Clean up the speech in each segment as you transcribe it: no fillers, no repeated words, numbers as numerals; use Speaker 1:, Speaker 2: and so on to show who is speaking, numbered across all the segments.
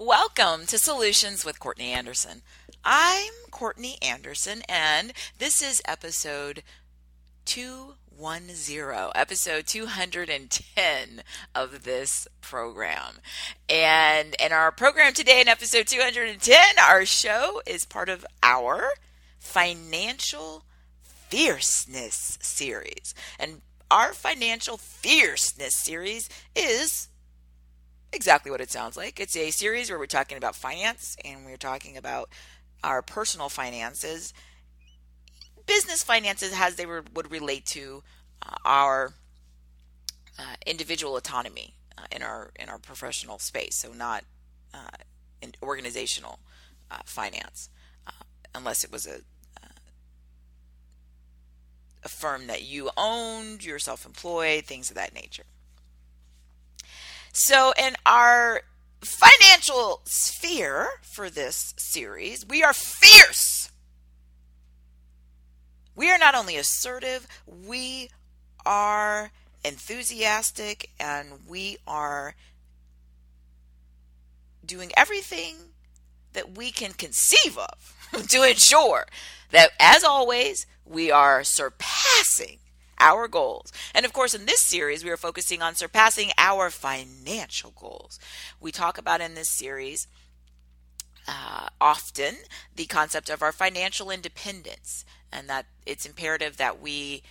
Speaker 1: Welcome to Solutions with Courtney Anderson. I'm Courtney Anderson, and this is episode 210, episode 210 of this program. And in our program today, in episode 210, our show is part of our financial fierceness series. And our financial fierceness series is exactly what it sounds like. It's a series where we're talking about finance and we're talking about our personal finances, business finances as they would relate to our individual autonomy in our professional space. So not in organizational finance, unless it was a firm that you owned, you're self-employed, things of that nature. So in our financial sphere for this series, we are fierce. We are not only assertive, we are enthusiastic, and we are doing everything that we can conceive of to ensure that, as always, we are surpassing our goals. And of course, in this series, we are focusing on surpassing our financial goals. We talk about in this series often the concept of our financial independence, and that it's imperative that we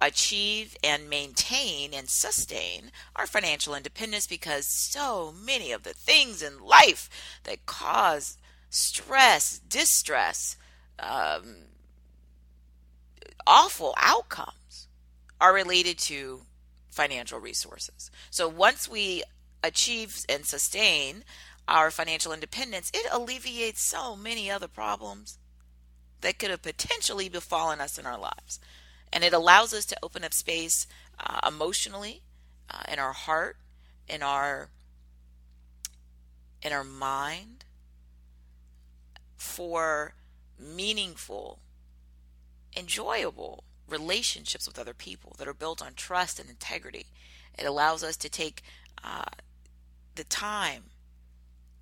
Speaker 1: achieve and maintain and sustain our financial independence, because so many of the things in life that cause stress, distress, awful outcomes are related to financial resources. So once we achieve and sustain our financial independence, it alleviates so many other problems that could have potentially befallen us in our lives. And it allows us to open up space emotionally, in our heart, in our mind, for meaningful, enjoyable relationships with other people that are built on trust and integrity. It allows us to take the time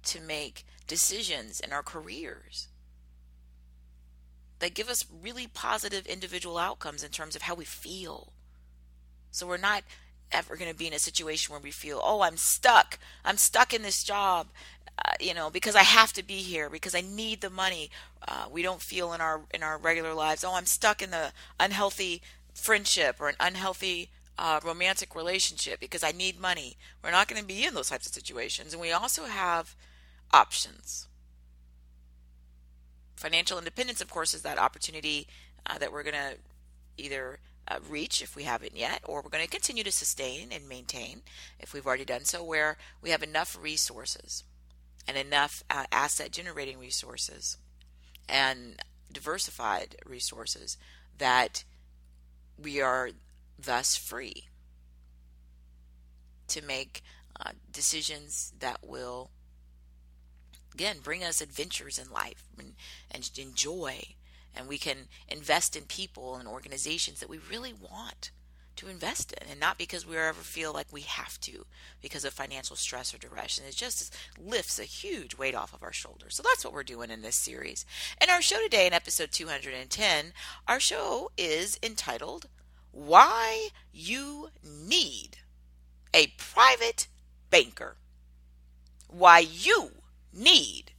Speaker 1: to make decisions in our careers that give us really positive individual outcomes in terms of how we feel. So we're not ever going to be in a situation where we feel, oh, I'm stuck in this job, because I have to be here, because I need the money. We don't feel in our regular lives, oh, I'm stuck in the unhealthy friendship or an unhealthy romantic relationship because I need money. We're not going to be in those types of situations. And we also have options. Financial independence, of course, is that opportunity that we're going to either reach if we haven't yet, or we're going to continue to sustain and maintain if we've already done so, where we have enough resources and enough asset generating resources and diversified resources that we are thus free to make decisions that will, again, bring us adventures in life and enjoy. And we can invest in people and organizations that we really want to invest in, and not because we ever feel like we have to because of financial stress or duress. And it just lifts a huge weight off of our shoulders. So that's what we're doing in this series. And our show today, in episode 210, our show is entitled Why You Need a Private Banker. Why you need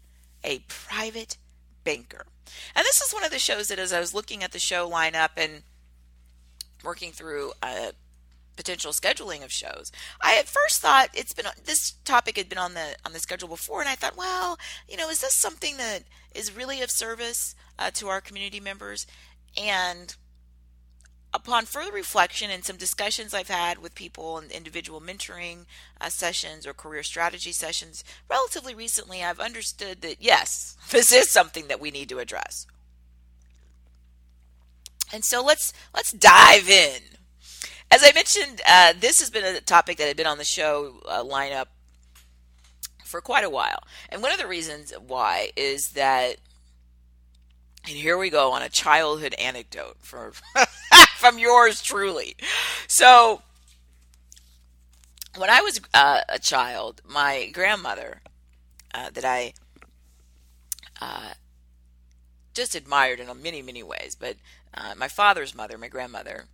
Speaker 1: a private banker. And this is one of the shows that, as I was looking at the show lineup and working through potential scheduling of shows, I at first thought this topic had been on the schedule before, and I thought, well, is this something that is really of service to our community members? And upon further reflection and some discussions I've had with people in individual mentoring sessions or career strategy sessions relatively recently, I've understood that yes, this is something that we need to address. And so let's dive in. As I mentioned, this has been a topic that had been on the show lineup for quite a while. And one of the reasons why is that, and here we go on a childhood anecdote from yours truly. So when I was a child, my grandmother that I just admired in many, many ways. But my father's mother, my grandmother,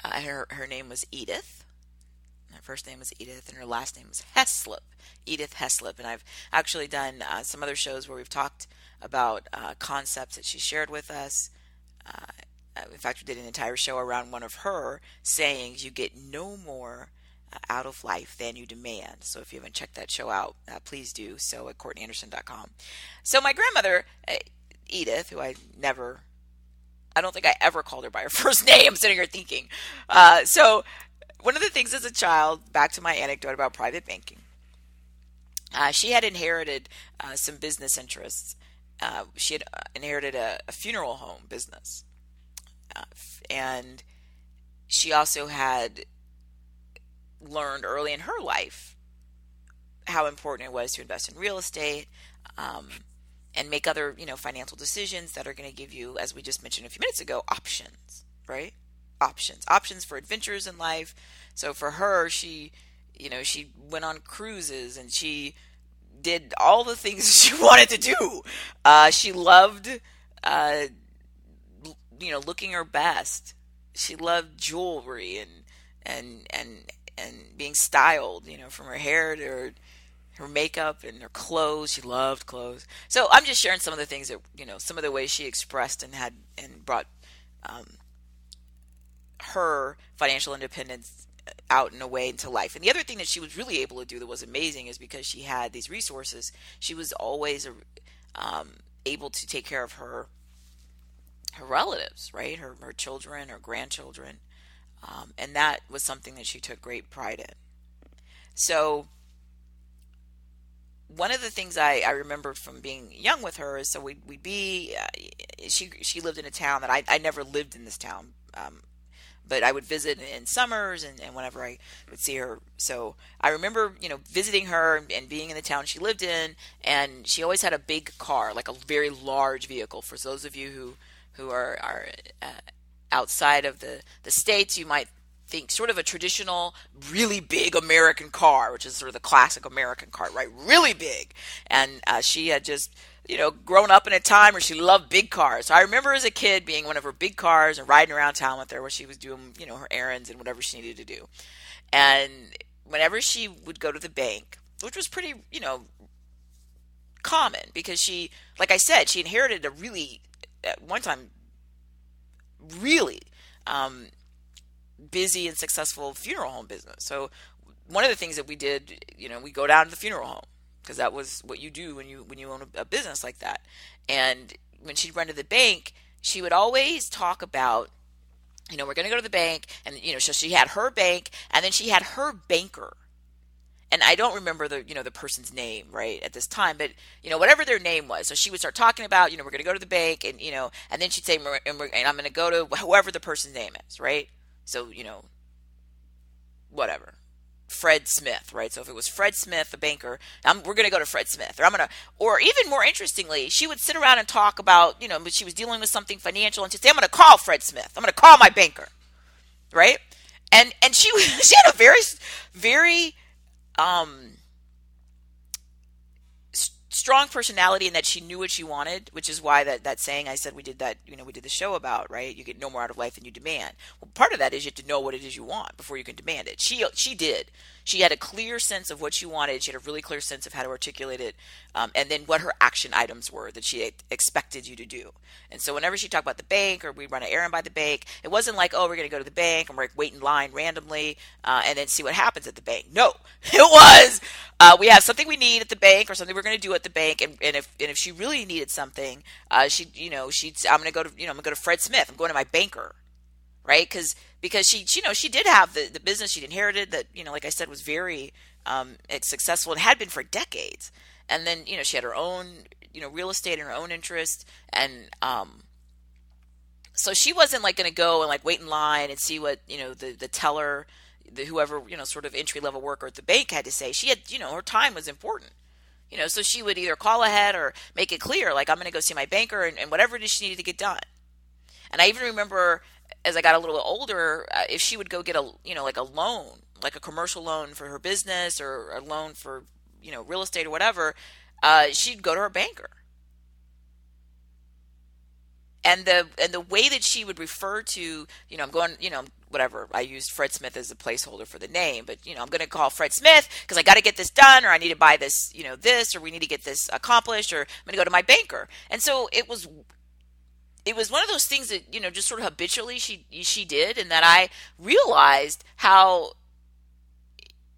Speaker 1: her name was Edythe. Her first name was Edythe, and her last name was Heslip, Edythe Heslip. And I've actually done some other shows where we've talked about concepts that she shared with us. In fact, we did an entire show around one of her sayings: "You get no more out of life than you demand." So if you haven't checked that show out, please do so at Courtney Anderson.com. So my grandmother, Edythe, who I don't think I ever called her by her first name. I'm sitting here thinking. So one of the things as a child, back to my anecdote about private banking, she had inherited some business interests. She had inherited a funeral home business. And she also had learned early in her life how important it was to invest in real estate, and make other, financial decisions that are going to give you, as we just mentioned a few minutes ago, options, right? Options for adventures in life. So for her, she went on cruises, and she did all the things she wanted to do. She loved, looking her best. She loved jewelry and being styled, from her hair to her makeup and her clothes. She loved clothes. So I'm just sharing some of the things that, some of the ways she expressed and brought her financial independence out in a way into life. And the other thing that she was really able to do that was amazing is because she had these resources, she was always able to take care of her relatives, right? Her children, her grandchildren. And that was something that she took great pride in. So one of the things I remember from being young with her is, so we'd be, she lived in a town that I never lived in this town, but I would visit in summers and whenever I would see her. So I remember, visiting her and being in the town she lived in, and she always had a big car, like a very large vehicle. For those of you who are outside of the States, you might think sort of a traditional, really big American car, which is sort of the classic American car, right? Really big. And she had just, grown up in a time where she loved big cars. So I remember as a kid being one of her big cars and riding around town with her where she was doing, her errands and whatever she needed to do. And whenever she would go to the bank, which was pretty, common, because she, like I said, she inherited a really, at one time, really busy and successful funeral home business. So one of the things that we did, we go down to the funeral home, because that was what you do when you own a business like that. And when she'd run to the bank, she would always talk about, we're going to go to the bank, and so she had her bank, and then she had her banker. And I don't remember the person's name right at this time, but whatever their name was. So she would start talking about, we're going to go to the bank, and and then she'd say, and I'm going to go to whoever the person's name is, right? So whatever, Fred Smith, right? So if it was Fred Smith, the banker, we're going to go to Fred Smith, or even more interestingly, she would sit around and talk about, but she was dealing with something financial, and she'd say, I'm going to call Fred Smith. I'm going to call my banker, right? And she had a very, very strong personality, in that she knew what she wanted, which is why that saying I said we did that, we did the show about, right? You get no more out of life than you demand. Well, part of that is you have to know what it is you want before you can demand it. She did. She had a clear sense of what she wanted. She had a really clear sense of how to articulate it, and then what her action items were that she expected you to do. And so whenever she talked about the bank, or we'd run an errand by the bank, it wasn't like, oh, we're going to go to the bank and we're wait in line randomly and then see what happens at the bank. No, it was we have something we need at the bank, or something we're going to do at the bank, and if she really needed something, she'd I'm going to go to I'm going to go to Fred Smith. I'm going to my banker, right? Because she did have the business she'd inherited that, like I said, was very successful and had been for decades. And then, she had her own, real estate and her own interest. And so she wasn't like going to go and like wait in line and see what, the teller, whoever, sort of entry level worker at the bank had to say. She had, her time was important. So she would either call ahead or make it clear, like, I'm going to go see my banker and whatever it is she needed to get done. And I even remember, as I got a little bit older, if she would go get a, like a loan, like a commercial loan for her business, or a loan for real estate or whatever, she'd go to her banker. And the way that she would refer to, I'm going, whatever, I used Fred Smith as a placeholder for the name, but I'm going to call Fred Smith because I got to get this done, or I need to buy this, this, or we need to get this accomplished, or I'm going to go to my banker. And so it was one of those things that just sort of habitually she did, and that I realized how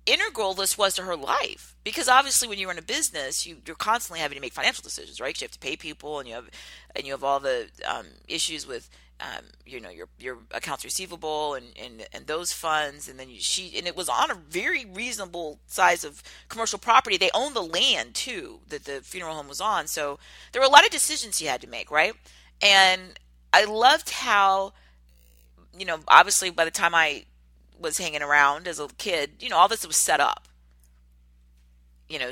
Speaker 1: integral this was to her life. Because obviously when you're in a business, you're constantly having to make financial decisions, right? 'Cause you have to pay people, and you have all the issues with your accounts receivable and those funds. And then and it was on a very reasonable size of commercial property. They owned the land too that the funeral home was on, so there were a lot of decisions she had to make, right? And I loved how, obviously by the time I was hanging around as a kid, all this was set up.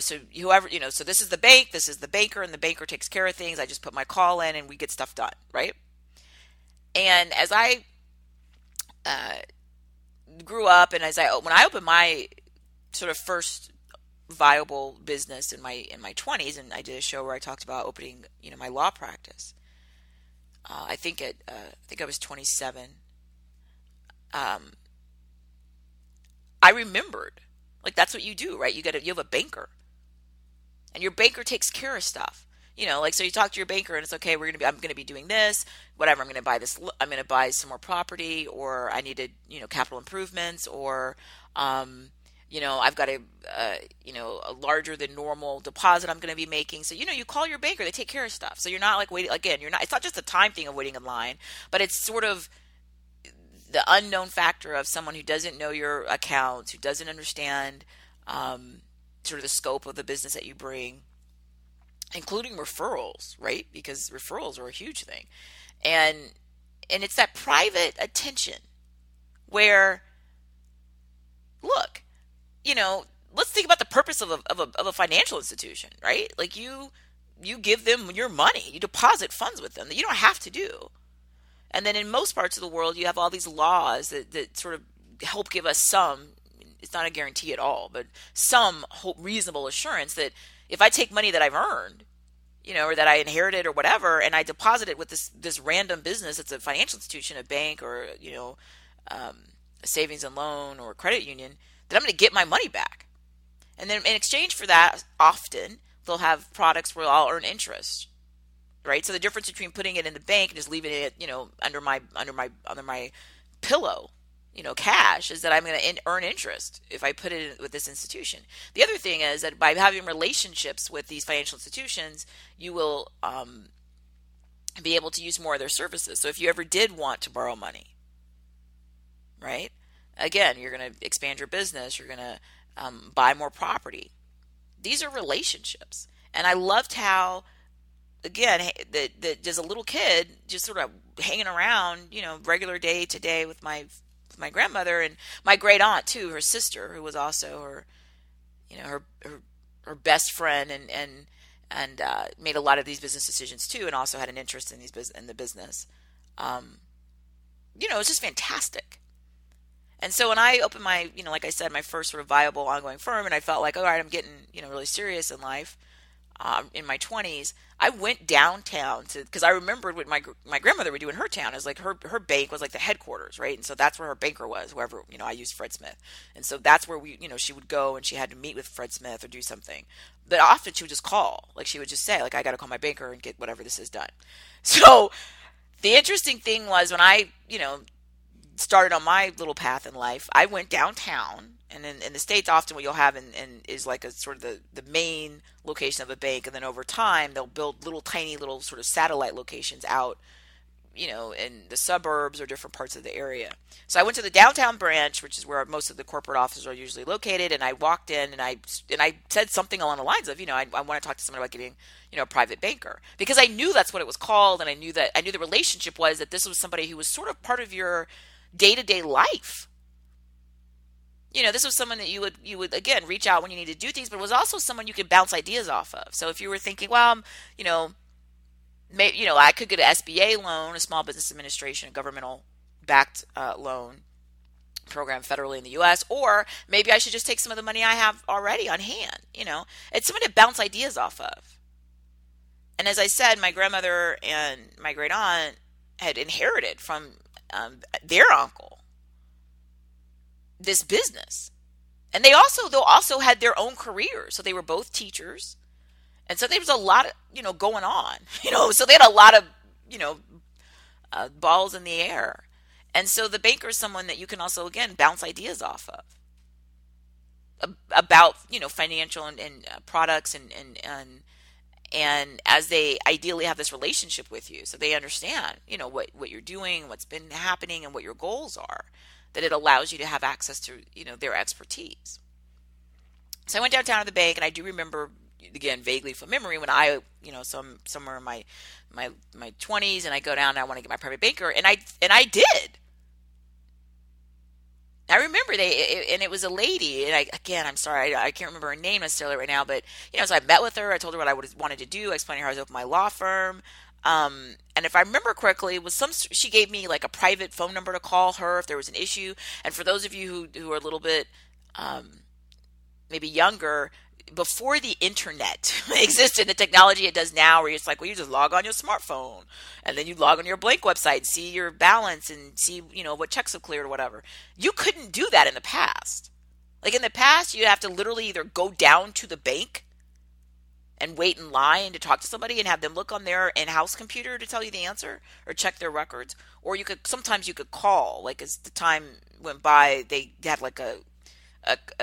Speaker 1: So whoever, so this is the bank, this is the banker, and the banker takes care of things. I just put my call in and we get stuff done, right? And as I grew up, and when I opened my sort of first viable business in my 20s, and I did a show where I talked about opening, my law practice. I think I was 27. I remembered, like, that's what you do, right? You have a banker, and your banker takes care of stuff. So you talk to your banker, and it's okay. I'm going to be doing this, whatever. I'm going to buy this. I'm going to buy some more property, or I needed, capital improvements, or, I've got a larger than normal deposit I'm going to be making. So, you call your banker, they take care of stuff. So you're not like waiting, again, it's not just a time thing of waiting in line, but it's sort of the unknown factor of someone who doesn't know your accounts, who doesn't understand sort of the scope of the business that you bring, including referrals, right? Because referrals are a huge thing. And it's that private attention where, look, let's think about the purpose of a financial institution, right? Like you give them your money, you deposit funds with them that you don't have to do. And then in most parts of the world, you have all these laws that sort of help give us some, it's not a guarantee at all, but some reasonable assurance that if I take money that I've earned, or that I inherited or whatever, and I deposit it with this random business, it's a financial institution, a bank, or, a savings and loan or a credit union, that I'm going to get my money back. And then in exchange for that, often they'll have products where I'll earn interest. Right. So the difference between putting it in the bank and just leaving it, under my pillow, cash, is that I'm going to earn interest if I put it with this institution. The other thing is that by having relationships with these financial institutions, you will be able to use more of their services. So if you ever did want to borrow money, right? Again, you're going to expand your business. You're going to buy more property. These are relationships. And I loved how, again, that as a little kid, just sort of hanging around, regular day to day with my grandmother and my great aunt too, her sister, who was also her best friend, and made a lot of these business decisions too, and also had an interest in the business. It's just fantastic. And so when I opened my, like I said, my first sort of viable ongoing firm, and I felt like, all right, I'm getting, really serious in life, in my 20s, I went downtown because I remembered what my grandmother would do in her town. It was like her bank was like the headquarters, right? And so that's where her banker was, whoever, I used Fred Smith. And so that's where she would go, and she had to meet with Fred Smith or do something. But often she would just call, like she would just say, like, I got to call my banker and get whatever this is done. So the interesting thing was when I, started on my little path in life, I went downtown, and in the States, often what you'll have is like a sort of the main location of a bank, and then over time they'll build tiny little sort of satellite locations out, in the suburbs or different parts of the area. So I went to the downtown branch, which is where most of the corporate offices are usually located, and I walked in and I said something along the lines of, I want to talk to someone about getting, a private banker, because I knew that's what it was called, and I knew the relationship was that this was somebody who was sort of part of your day-to-day life. This was someone that you would again reach out when you need to do things, but it was also someone you could bounce ideas off of. So if you were thinking, well, I could get an SBA loan, a Small Business Administration, a governmental backed loan, program federally in the US, or maybe I should just take some of the money I have already on hand. It's something to bounce ideas off of. And as I said, my grandmother and my great aunt had inherited from their uncle this business. And they also had their own careers. So they were both teachers. And so there was a lot of, going on, so they had a lot of, balls in the air. And so the banker is someone that you can also, again, bounce ideas off of about, financial and products and as they ideally have this relationship with you, so they understand, what you're doing, what's been happening, and what your goals are, that it allows you to have access to, their expertise. So I went downtown to the bank, and I do remember, again, vaguely from memory, when I, somewhere in my 20s, and I go down and I want to get my private banker, and I did. I remember and it was a lady, and I'm sorry, I can't remember her name necessarily right now, but, so I met with her, I told her what I wanted to do, I explained to her I was opening my law firm, and if I remember correctly, it was she gave me like a private phone number to call her if there was an issue, and for those of you who are a little bit, maybe younger, before the internet existed, the technology it does now, where it's like, well, you just log on your smartphone, and then you log on your blank website, see your balance, and see, what checks have cleared or whatever. You couldn't do that in the past. Like in the past, you'd have to literally either go down to the bank and wait in line to talk to somebody and have them look on their in-house computer to tell you the answer or check their records, or sometimes you could call. Like as the time went by, they had like a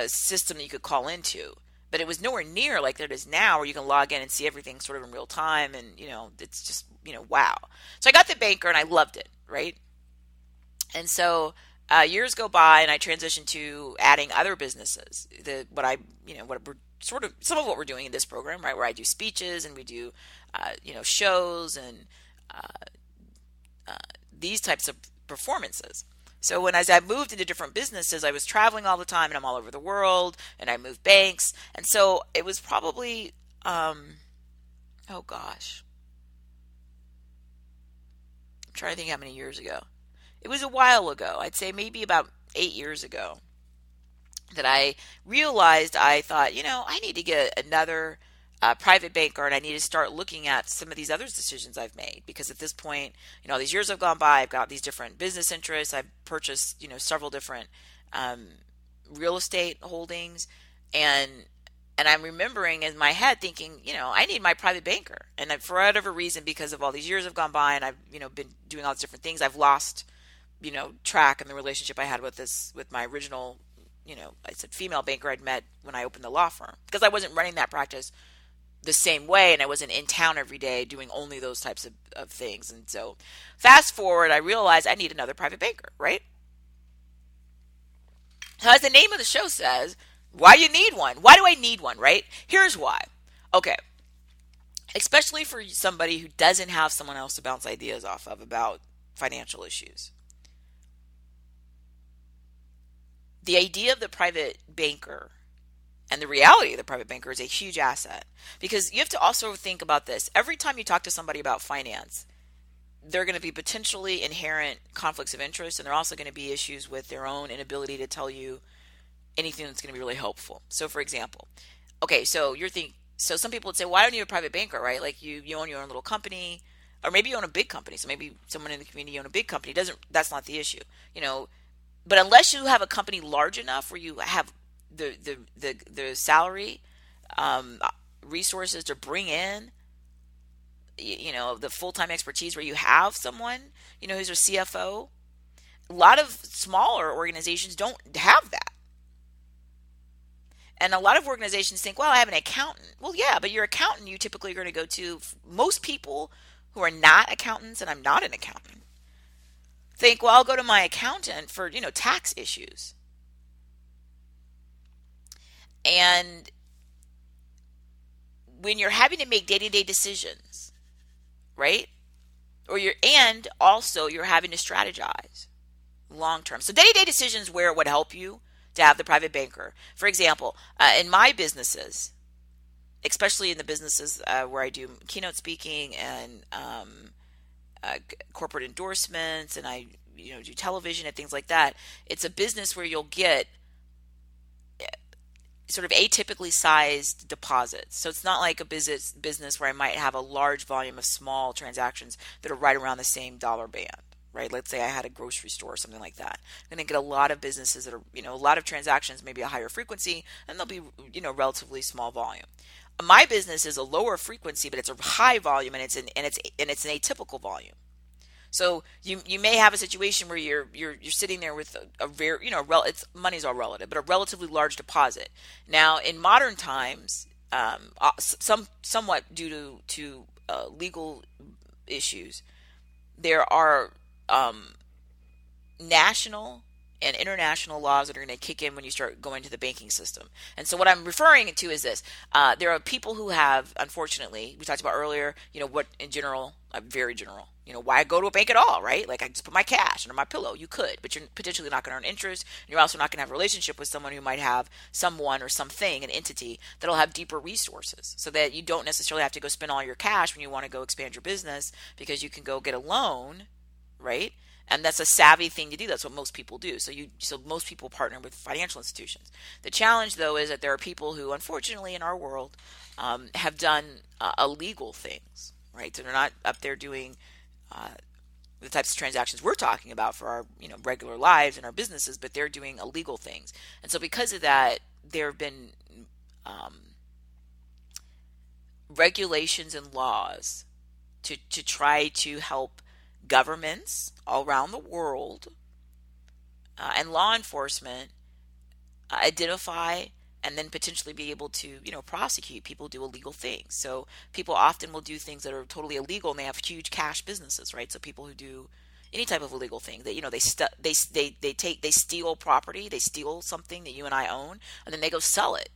Speaker 1: system that you could call into. But it was nowhere near like it is now, where you can log in and see everything sort of in real time. And, it's just, wow. So I got the banker and I loved it, right? And so years go by and I transitioned to adding other businesses. Some of what we're doing in this program, right? Where I do speeches and we do, shows and these types of performances. So as I moved into different businesses, I was traveling all the time, and I'm all over the world, and I moved banks. And so it was probably, I'm trying to think how many years ago. It was a while ago. I'd say maybe about 8 years ago that I realized, I thought, I need to get another private banker, and I need to start looking at some of these other decisions I've made, because at this point, all these years have gone by, I've got these different business interests, I've purchased, several different real estate holdings, and I'm remembering in my head thinking, I need my private banker, and for whatever reason, because of all these years have gone by, and I've, been doing all these different things, I've lost, track in the relationship I had with my original, I said female banker I'd met when I opened the law firm, because I wasn't running that practice the same way, and I wasn't in town every day doing only those types of things. And so fast forward, I realized I need another private banker, right? So as the name of the show says, why you need one? Why do I need one, right? Here's why. Okay. Especially for somebody who doesn't have someone else to bounce ideas off of about financial issues. The idea of the private banker and the reality of the private banker is a huge asset, because you have to also think about this. Every time you talk to somebody about finance, there are going to be potentially inherent conflicts of interest, and there are also going to be issues with their own inability to tell you anything that's going to be really helpful. So for example, so some people would say, well, I don't need a private banker, right? Like you own your own little company, or maybe you own a big company. So maybe someone in the community own a big company. That's not the issue, but unless you have a company large enough where you have the salary resources to bring in the full-time expertise, where you have someone who's a CFO, a lot of smaller organizations don't have that. And a lot of organizations think, well, I have an accountant. Well, yeah, but your accountant, you typically are going to go to. Most people who are not accountants, and I'm not an accountant, think, well, I'll go to my accountant for tax issues. And when you're having to make day-to-day decisions, right? And also you're having to strategize long term. So day-to-day decisions where it would help you to have the private banker. For example, in my businesses, especially in the businesses where I do keynote speaking and corporate endorsements, and I do television and things like that. It's a business where you'll get sort of atypically sized deposits. So it's not like a business where I might have a large volume of small transactions that are right around the same dollar band, right? Let's say I had a grocery store or something like that. I'm going to get a lot of businesses that are, a lot of transactions, maybe a higher frequency, and they'll be, relatively small volume. My business is a lower frequency, but it's a high volume, and it's an atypical volume. So you may have a situation where you're sitting there with a very, money's all relative, but a relatively large deposit. Now in modern times, somewhat due to legal issues, there are national and international laws that are going to kick in when you start going to the banking system. And so what I'm referring to is this. There are people who have, unfortunately, we talked about earlier, what in general, very general, why go to a bank at all, right? Like I just put my cash under my pillow. You could, but you're potentially not going to earn interest. And you're also not going to have a relationship with someone who might have someone or something, an entity that'll have deeper resources, so that you don't necessarily have to go spend all your cash when you want to go expand your business, because you can go get a loan, right? And that's a savvy thing to do. That's what most people do. So most people partner with financial institutions. The challenge, though, is that there are people who, unfortunately, in our world, have done illegal things, right? So they're not up there doing the types of transactions we're talking about for our, regular lives and our businesses, but they're doing illegal things. And so because of that, there have been regulations and laws to try to help governments all around the world and law enforcement identify and then potentially be able to, prosecute people who do illegal things. So people often will do things that are totally illegal, and they have huge cash businesses, right? So people who do any type of illegal thing, that they steal property, they steal something that you and I own, and then they go sell it.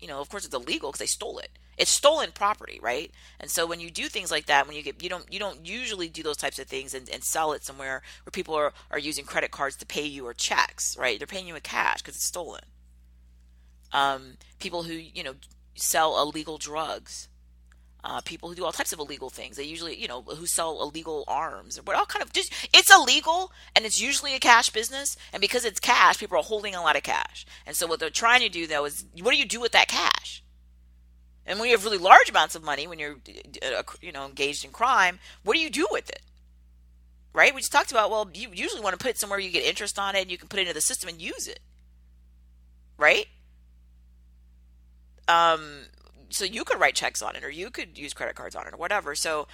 Speaker 1: Of course it's illegal because they stole it. It's stolen property, right? And so when you do things like that, when you don't usually do those types of things and sell it somewhere where people are using credit cards to pay you or checks, right? They're paying you in cash because it's stolen. People who, sell illegal drugs, people who do all types of illegal things. They usually, who sell illegal arms, or all kind of it's illegal, and it's usually a cash business. And because it's cash, people are holding a lot of cash. And so what they're trying to do, though, is what do you do with that cash? And when you have really large amounts of money, when you're, engaged in crime, what do you do with it? Right? We just talked about, well, you usually want to put it somewhere you get interest on it, and you can put it into the system and use it. Right? So you could write checks on it, or you could use credit cards on it, or whatever. So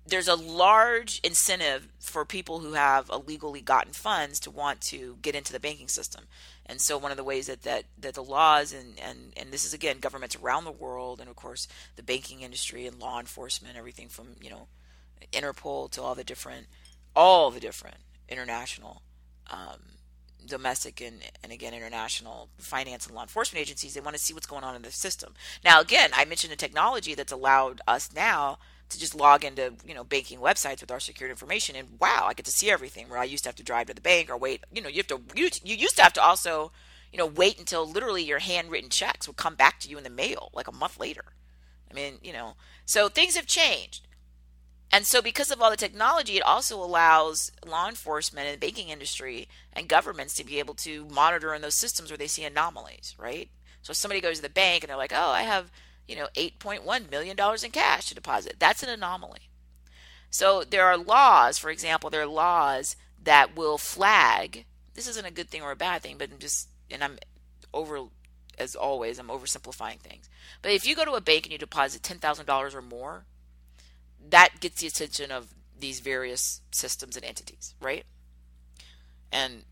Speaker 1: there's a large incentive for people who have illegally gotten funds to want to get into the banking system. And so one of the ways that the laws and this is, again, governments around the world, and of course the banking industry and law enforcement, everything from Interpol to all the different international domestic and again international finance and law enforcement agencies, they want to see what's going on in the system. Now, again, I mentioned a technology that's allowed us now to just log into banking websites with our secured information, and wow, I get to see everything, where I used to have to drive to the bank or wait. You used to have to also wait until literally your handwritten checks would come back to you in the mail like a month later. I mean, so things have changed. And so because of all the technology, it also allows law enforcement and the banking industry and governments to be able to monitor in those systems where they see anomalies, right? So if somebody goes to the bank and they're like, oh, I have, $8.1 million in cash to deposit. That's an anomaly. So there are laws, for example, there are laws that will flag, this isn't a good thing or a bad thing, but as always, I'm oversimplifying things. But if you go to a bank and you deposit $10,000 or more, that gets the attention of these various systems and entities, right? And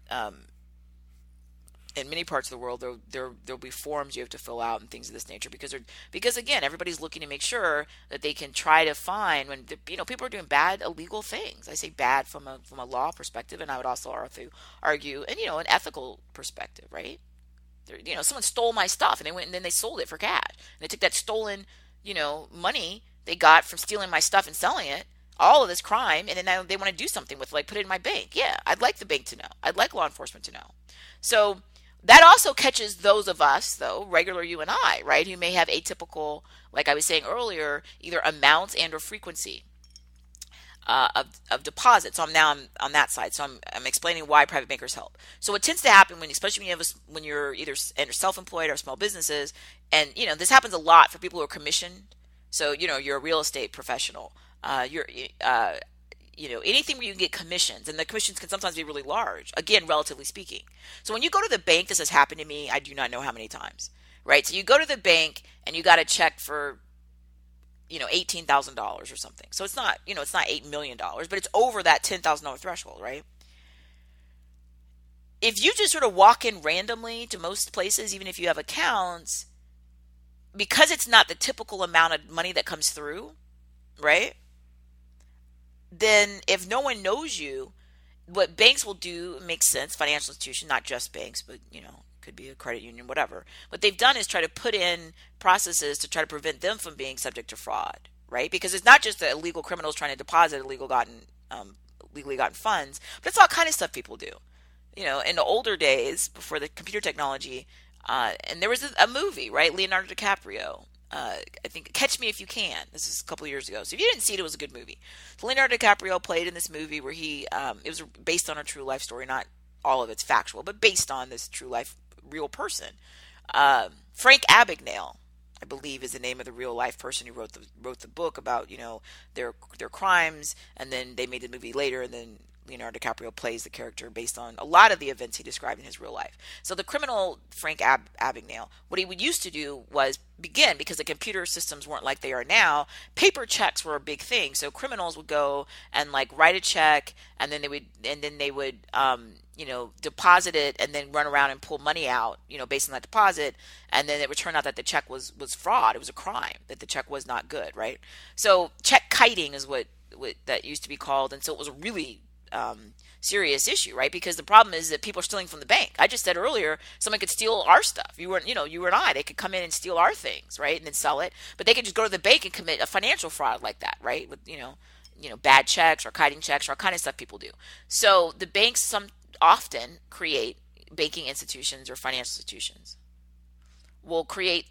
Speaker 1: in many parts of the world, there'll be forms you have to fill out and things of this nature, because again, everybody's looking to make sure that they can try to find when people are doing bad, illegal things. I say bad from a law perspective, and I would also argue, and an ethical perspective, right? Someone stole my stuff, and they went and then they sold it for cash, and they took that stolen, money they got from stealing my stuff and selling it, all of this crime, and then now they want to do something with it, like put it in my bank. Yeah, I'd like the bank to know. I'd like law enforcement to know. So that also catches those of us, though, regular you and I, right, who may have atypical, like I was saying earlier, either amounts and or frequency. of deposits. So I'm on that side. So I'm explaining why private bankers help. So what tends to happen when, especially when you have when you're either self-employed or small businesses, and this happens a lot for people who are commissioned. So you're a real estate professional. You're anything where you can get commissions, and the commissions can sometimes be really large. Again, relatively speaking. So when you go to the bank, this has happened to me. I do not know how many times. Right. So you go to the bank and you got a check for $18,000 or something. So it's not $8 million, but it's over that $10,000 threshold, right? If you just sort of walk in randomly to most places, even if you have accounts, because it's not the typical amount of money that comes through, right? Then if no one knows you, what banks will do, it makes sense, financial institution, not just banks, but could be a credit union, whatever. What they've done is try to put in processes to try to prevent them from being subject to fraud, right? Because it's not just the illegal criminals trying to deposit legally gotten funds, but it's all kind of stuff people do. In the older days, before the computer technology, and there was a movie, right? Leonardo DiCaprio. I think Catch Me If You Can. This is a couple of years ago. So if you didn't see it, it was a good movie. So Leonardo DiCaprio played in this movie where it was based on a true life story, not all of it's factual, but based on this true life real person. Frank Abagnale, I believe, is the name of the real life person who wrote the book about their crimes, and then they made the movie later, and then Leonardo DiCaprio plays the character based on a lot of the events he described in his real life. So the criminal Frank Abagnale, what he would used to do was, begin, because the computer systems weren't like they are now, paper checks were a big thing. So criminals would go and write a check, and then they would deposit it, and then run around and pull money out, based on that deposit, and then it would turn out that the check was fraud. It was a crime, that the check was not good, right? So check kiting is what that used to be called, and so it was a really serious issue, right? Because the problem is that people are stealing from the bank. I just said earlier, someone could steal our stuff. You and I, they could come in and steal our things, right? And then sell it. But they could just go to the bank and commit a financial fraud like that, right? With, bad checks or kiting checks or all kind of stuff people do. So the banks often create banking institutions or financial institutions will create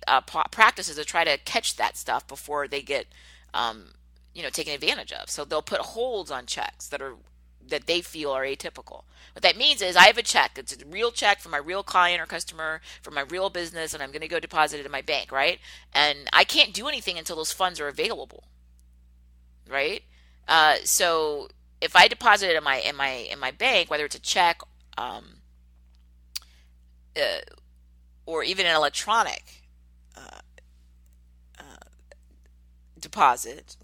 Speaker 1: practices to try to catch that stuff before they get, taken advantage of. So they'll put holds on checks that they feel are atypical. What that means is I have a check. It's a real check from my real client or customer, from my real business, and I'm going to go deposit it in my bank, right? And I can't do anything until those funds are available, right? So if I deposit it in my bank, whether it's a check or even an electronic deposit,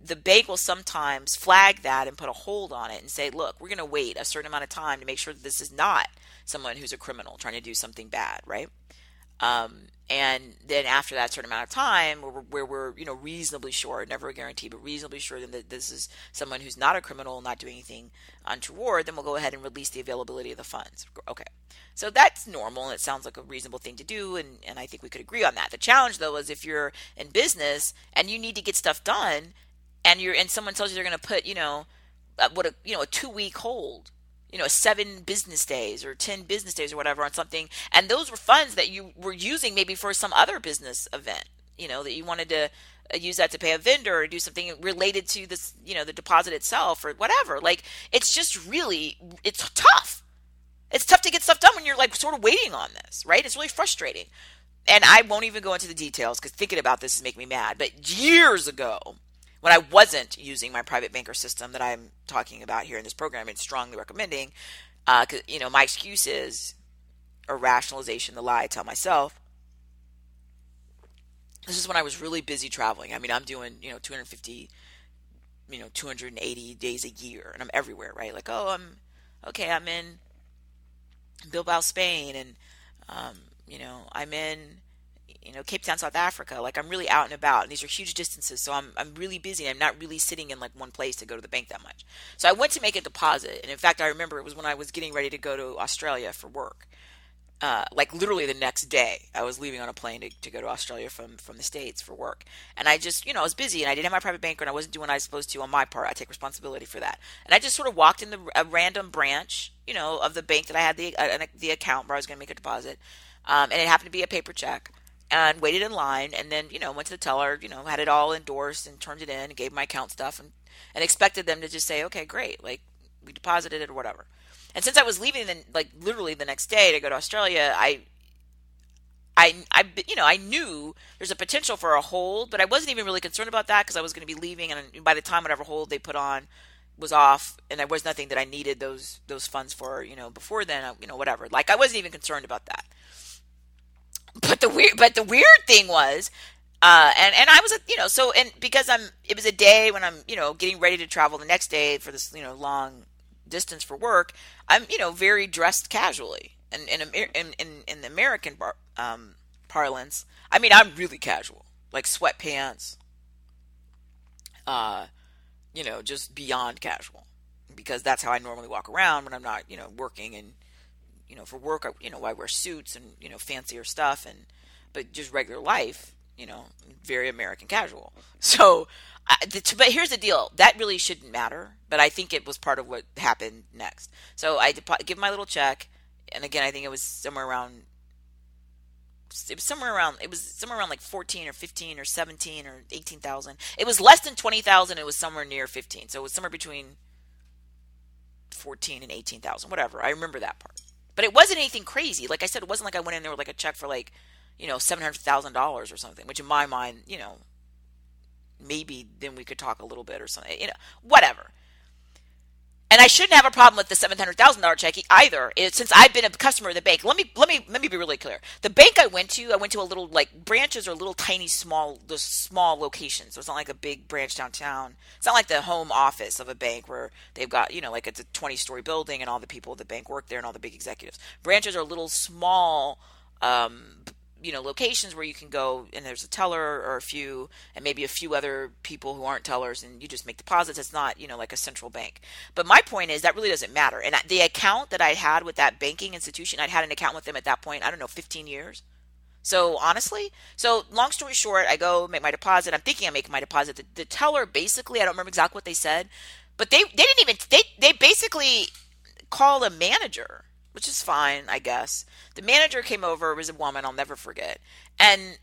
Speaker 1: the bank will sometimes flag that and put a hold on it and say, look, we're going to wait a certain amount of time to make sure that this is not someone who's a criminal trying to do something bad, right? And then after that certain amount of time where we're reasonably sure, never a guarantee, but reasonably sure that this is someone who's not a criminal, not doing anything untoward, then we'll go ahead and release the availability of the funds. Okay. So that's normal, and it sounds like a reasonable thing to do, and I think we could agree on that. The challenge, though, is if you're in business and you need to get stuff done, and someone tells you they're going to put a 2-week hold, 7 business days or 10 business days or whatever on something, and those were funds that you were using maybe for some other business event, that you wanted to use that to pay a vendor or do something related to this, the deposit itself or whatever. It's just really, it's tough. It's tough to get stuff done when you're sort of waiting on this, right? It's really frustrating. And I won't even go into the details because thinking about this is making me mad. But years ago, when I wasn't using my private banker system that I'm talking about here in this program and strongly recommending, because my excuse is, or rationalization, the lie I tell myself. This is when I was really busy traveling. I mean, I'm doing 250, 280 days a year, and I'm everywhere, right? I'm in Bilbao, Spain, and I'm in Cape Town, South Africa. I'm really out and about, and these are huge distances, so I'm really busy. I'm not really sitting in one place to go to the bank that much. So I went to make a deposit, and in fact, I remember it was when I was getting ready to go to Australia for work. Literally the next day, I was leaving on a plane to go to Australia from the States for work. And I just, I was busy, and I didn't have my private banker, and I wasn't doing what I was supposed to on my part. I take responsibility for that. And I just sort of walked in a random branch, of the bank that I had the account where I was going to make a deposit. And it happened to be a paper check. and waited in line, and then, went to the teller, had it all endorsed and turned it in and gave my account stuff, and expected them to just say, okay, great, like we deposited it or whatever. And since I was leaving then, like literally the next day to go to Australia, I knew there's a potential for a hold, but I wasn't even really concerned about that because I was going to be leaving, and by the time whatever hold they put on was off, and there was nothing that I needed those funds for, before then, whatever. Like I wasn't even concerned about that. But the weird thing was, and I was, so, and because it was a day when I'm, getting ready to travel the next day for this, long distance for work. I'm, very dressed casually, and in the American parlance, I mean, I'm really casual, like sweatpants, uh, just beyond casual, because that's how I normally walk around when I'm not, working, and for work, I wear suits and, fancier stuff, but just regular life, very American casual. So, but here's the deal. That really shouldn't matter, but I think it was part of what happened next. So I give my little check, and again, I think it was somewhere around like 14 or 15 or 17 or 18,000. It was less than 20,000. It was somewhere near 15. So it was somewhere between 14 and 18,000, whatever. I remember that part. But it wasn't anything crazy. Like I said, it wasn't like I went in there with like a check for like, $700,000 or something, which in my mind, maybe then we could talk a little bit or something, whatever. And I shouldn't have a problem with the $700,000 check either. Since I've been a customer of the bank. Let me be really clear. The bank I went to a little, like, branches are little tiny small locations. So it's not like a big branch downtown. It's not like the home office of a bank where they've got, like it's a 20-story building and all the people at the bank work there and all the big executives. Branches are little small locations where you can go and there's a teller or a few and maybe a few other people who aren't tellers, and you just make deposits. It's not, like a central bank. But my point is that really doesn't matter. And the account that I had with that banking institution, I'd had an account with them at that point, I don't know, 15 years. So honestly, long story short, I go make my deposit. I'm thinking I'm making my deposit. The teller basically, I don't remember exactly what they said, but they didn't even, they basically called a manager, which is fine, I guess. The manager came over, was a woman, I'll never forget, and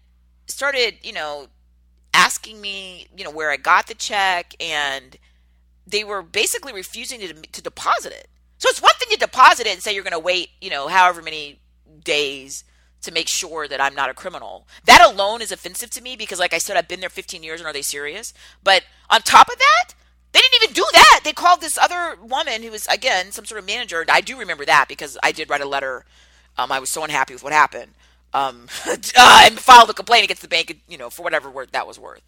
Speaker 1: started, asking me, where I got the check, and they were basically refusing to deposit it. So it's one thing to deposit it and say you're going to wait, however many days to make sure that I'm not a criminal. That alone is offensive to me because, like I said, I've been there 15 years, and are they serious? But on top of that, they didn't even do that. They called this other woman who was, again, some sort of manager. I do remember that because I did write a letter. I was so unhappy with what happened. And filed a complaint against the bank, for whatever that was worth.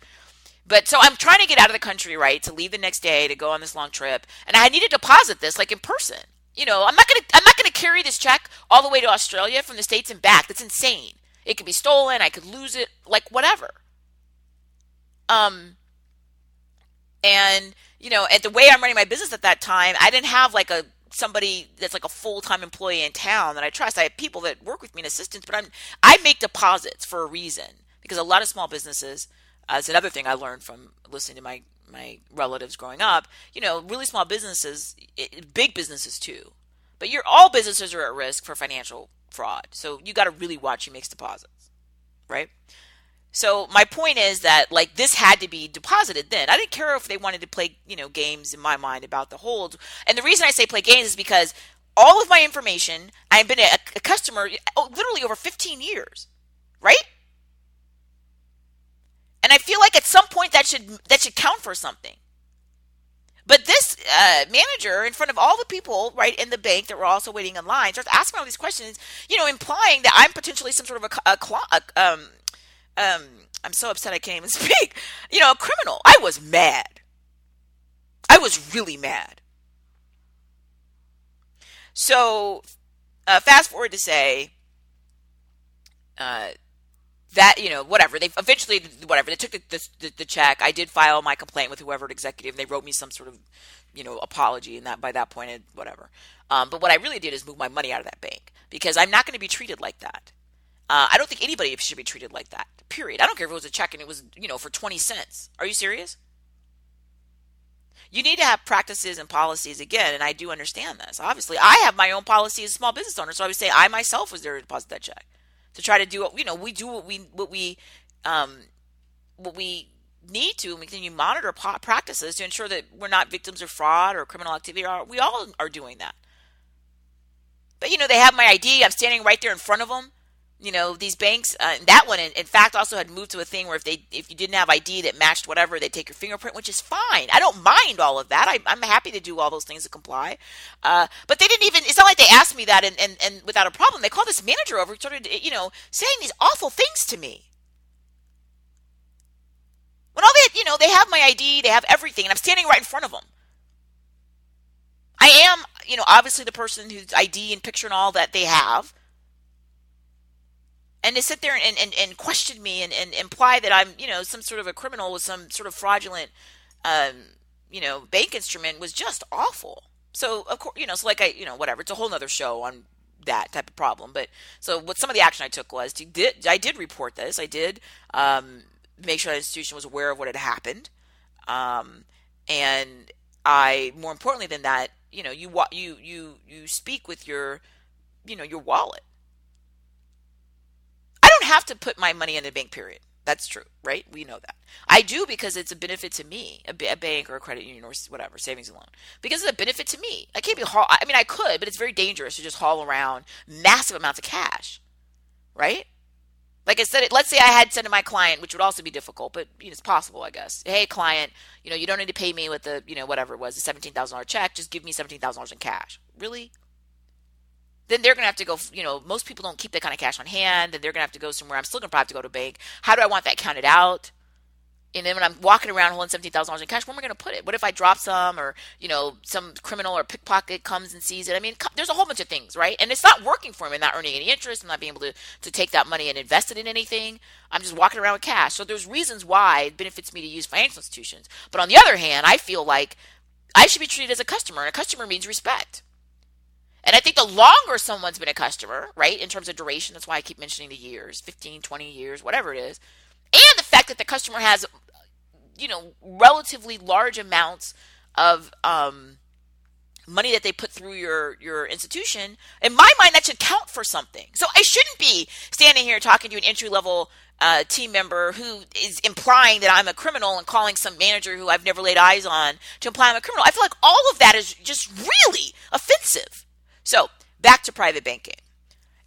Speaker 1: But so I'm trying to get out of the country, right, to leave the next day to go on this long trip, and I need to deposit this like in person. I'm not gonna carry this check all the way to Australia from the States and back. That's insane. It could be stolen. I could lose it. Like whatever. And at the way I'm running my business at that time, I didn't have like somebody that's like a full-time employee in town that I trust. I have people that work with me and assistants, but I make deposits for a reason, because a lot of small businesses, it's another thing I learned from listening to my relatives growing up, really small businesses, big businesses too, but all businesses are at risk for financial fraud. So you got to really watch who makes deposits, right? So my point is that, like, this had to be deposited then. I didn't care if they wanted to play, games in my mind about the holds. And the reason I say play games is because all of my information, I've been a customer literally over 15 years, right? And I feel like at some point that should count for something. But this manager, in front of all the people, right, in the bank that were also waiting in line, starts asking all these questions, implying that I'm potentially some sort of I'm so upset I can't even speak. A criminal. I was mad. I was really mad. So, fast forward to say that, whatever. They eventually, whatever. They took the check. I did file my complaint with whoever executive. And they wrote me some sort of, apology. And that by that point, whatever. But what I really did is move my money out of that bank, because I'm not going to be treated like that. I don't think anybody should be treated like that, period. I don't care if it was a check and it was, for 20 cents. Are you serious? You need to have practices and policies again, and I do understand this. Obviously, I have my own policy as a small business owner, so I would say I myself was there to deposit that check. to try to do what, we do um, what we need to, and we continue to monitor practices to ensure that we're not victims of fraud or criminal activity. We all are doing that. But, they have my ID. I'm standing right there in front of them. These banks, that one, in fact, also had moved to a thing where if you didn't have ID that matched whatever, they'd take your fingerprint, which is fine. I don't mind all of that. I'm happy to do all those things to comply. But they didn't even, it's not like they asked me that and without a problem. They called this manager over, started, saying these awful things to me. When all they have my ID, they have everything, and I'm standing right in front of them. I am, obviously the person whose ID and picture and all that they have. And to sit there and question me and imply that I'm, some sort of a criminal with some sort of fraudulent, bank instrument was just awful. So, of course, so like whatever. It's a whole nother show on that type of problem. But so what some of the action I took was I did report this. I did make sure the institution was aware of what had happened. And I, more importantly than that, you speak with your wallet. I don't have to put my money in a bank, period. That's true, right? We know that. I do because it's a benefit to me, a bank or a credit union or whatever, savings and loan. Because it's a benefit to me. I can't I could, but it's very dangerous to just haul around massive amounts of cash, right? Like I said, let's say I had said to my client, which would also be difficult, but it's possible, I guess. Hey, client, you don't need to pay me with the, whatever it was, the $17,000 check. Just give me $17,000 in cash. Really? Then they're going to have to go, most people don't keep that kind of cash on hand, and they're going to have to go somewhere. I'm still going to probably have to go to a bank. How do I want that counted out? And then when I'm walking around holding $17,000 in cash, where am I going to put it? What if I drop some, or, some criminal or pickpocket comes and sees it? There's a whole bunch of things, right? And it's not working for me. I'm not earning any interest. I'm not being able to take that money and invest it in anything. I'm just walking around with cash. So there's reasons why it benefits me to use financial institutions. But on the other hand, I feel like I should be treated as a customer, and a customer means respect. And I think the longer someone's been a customer, right, in terms of duration, that's why I keep mentioning the years, 15, 20 years, whatever it is, and the fact that the customer has, relatively large amounts of money that they put through your institution, in my mind, that should count for something. So I shouldn't be standing here talking to an entry-level team member who is implying that I'm a criminal and calling some manager who I've never laid eyes on to imply I'm a criminal. I feel like all of that is just really offensive. So, back to private banking.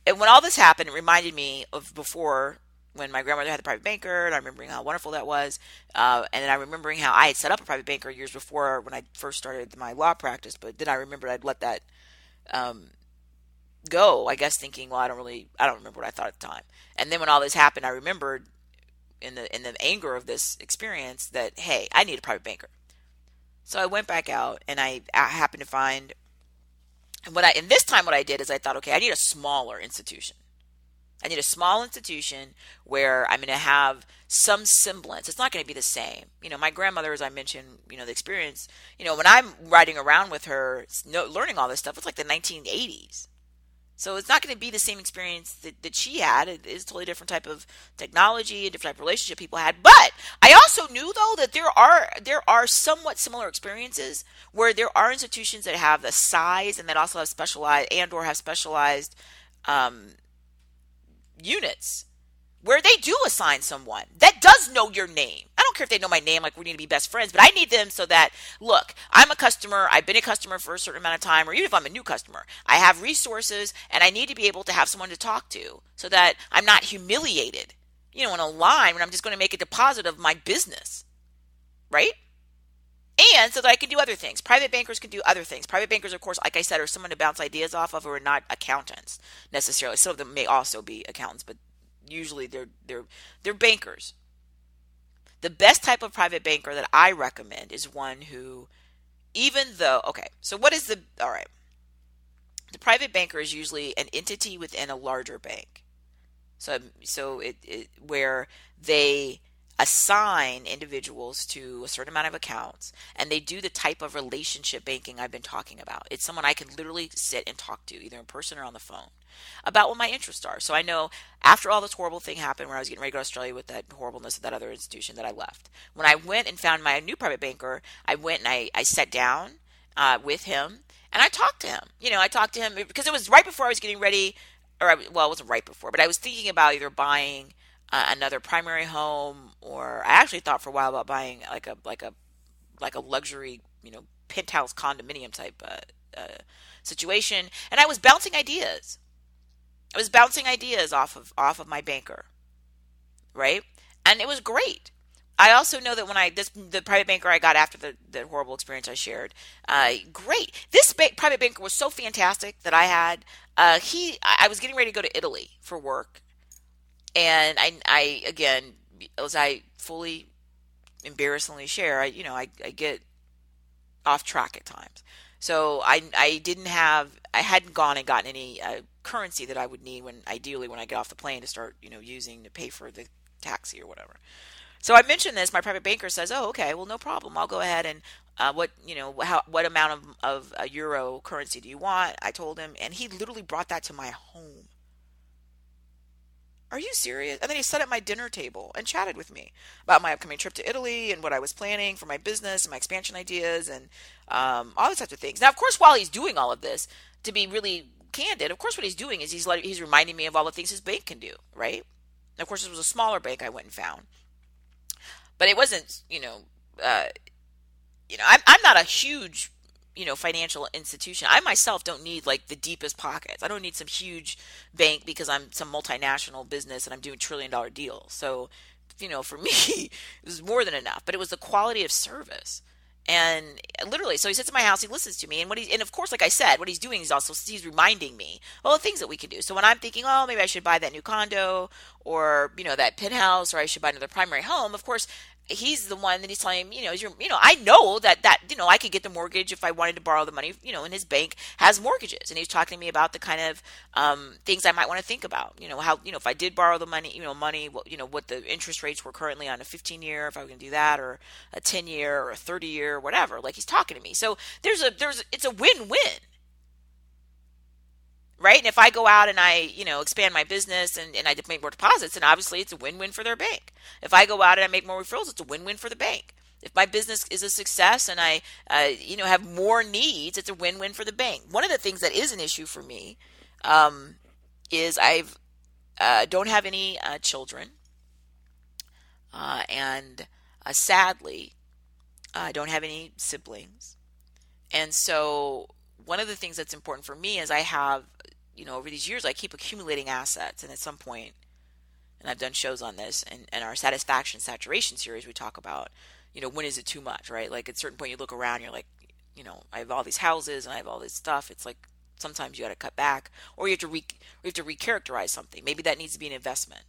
Speaker 1: And when all this happened, it reminded me of before, when my grandmother had the private banker, and I'm remembering how wonderful that was. And then I'm remembering how I had set up a private banker years before when I first started my law practice. But then I remembered I'd let that go, I guess, thinking, well, I don't remember what I thought at the time. And then when all this happened, I remembered in the anger of this experience that, hey, I need a private banker. So I went back out, and I happened to find... And this time what I did is I thought, okay, I need a smaller institution. I need a small institution where I'm going to have some semblance. It's not going to be the same. My grandmother, as I mentioned, the experience, when I'm riding around with her, learning all this stuff, it's like the 1980s. So it's not going to be the same experience that she had. It is a totally different type of technology, a different type of relationship people had. But I also knew, though, that there are somewhat similar experiences where there are institutions that have the size and that also have specialized units where they do assign someone that does know your name. I don't care if they know my name, like we need to be best friends, but I need them so that, look, I'm a customer, I've been a customer for a certain amount of time, or even if I'm a new customer, I have resources and I need to be able to have someone to talk to so that I'm not humiliated, in a line when I'm just going to make a deposit of my business, right? And so that I can do other things. Private bankers can do other things. Private bankers, of course, like I said, are someone to bounce ideas off of, who are not accountants necessarily. Some of them may also be accountants, but usually they're bankers. The best type of private banker that I recommend is one who, the private banker is usually an entity within a larger bank. So where they assign individuals to a certain amount of accounts, and they do the type of relationship banking I've been talking about. It's someone I can literally sit and talk to, either in person or on the phone, about what my interests are. So I know after all this horrible thing happened where I was getting ready to go to Australia with that horribleness of that other institution that I left, when I went and found my new private banker, I went and I sat down with him and I talked to him. I talked to him because it was right before I was getting ready well, it wasn't right before, but I was thinking about either buying another primary home, or I actually thought for a while about buying like a luxury, penthouse condominium type situation. And I was bouncing ideas. I was bouncing ideas off of my banker, right? And it was great. I also know that when the private banker I got after the horrible experience I shared, great. This private banker was so fantastic that I had. I was getting ready to go to Italy for work, and I again, as I fully embarrassingly share, I get off track at times. So I hadn't gone and gotten any currency that I would need ideally when I get off the plane to start, using to pay for the taxi or whatever. So I mentioned this. My private banker says, "Oh, okay, well, no problem. I'll go ahead and what amount of a euro currency do you want?" I told him, and he literally brought that to my home. Are you serious? And then he sat at my dinner table and chatted with me about my upcoming trip to Italy and what I was planning for my business and my expansion ideas and all those types of things. Now, of course, while he's doing all of this, to be really candid, of course, what he's doing is he's reminding me of all the things his bank can do, right? And of course, this was a smaller bank I went and found, but it wasn't, I'm not a huge, financial institution. I myself don't need like the deepest pockets. I don't need some huge bank because I'm some multinational business and I'm doing $1 trillion deals. So, for me, it was more than enough, but it was the quality of service. And literally, so he sits in my house, he listens to me, and of course, like I said, what he's doing is he's reminding me all the things that we can do. So when I'm thinking, oh, maybe I should buy that new condo, or that penthouse, or I should buy another primary home, of course, he's the one that he's telling me, I know that I could get the mortgage if I wanted to borrow the money, and his bank has mortgages, and he's talking to me about the kind of things I might want to think about, how, if I did borrow the money, what the interest rates were currently on a 15-year, if I was going to do that, or a 10-year or a 30-year, or whatever. Like, he's talking to me. So it's a win-win. Right? And if I go out and I, expand my business and I make more deposits, then obviously it's a win-win for their bank. If I go out and I make more referrals, it's a win-win for the bank. If my business is a success and I, have more needs, it's a win-win for the bank. One of the things that is an issue for me is don't have any children, and sadly, I don't have any siblings. And so one of the things that's important for me is I have, over these years, I keep accumulating assets. And at some point, and I've done shows on this, and our satisfaction saturation series, we talk about, when is it too much, right? Like, at a certain point, you look around, you're like, I have all these houses and I have all this stuff. It's like sometimes you got to cut back, or you have to recharacterize something. Maybe that needs to be an investment.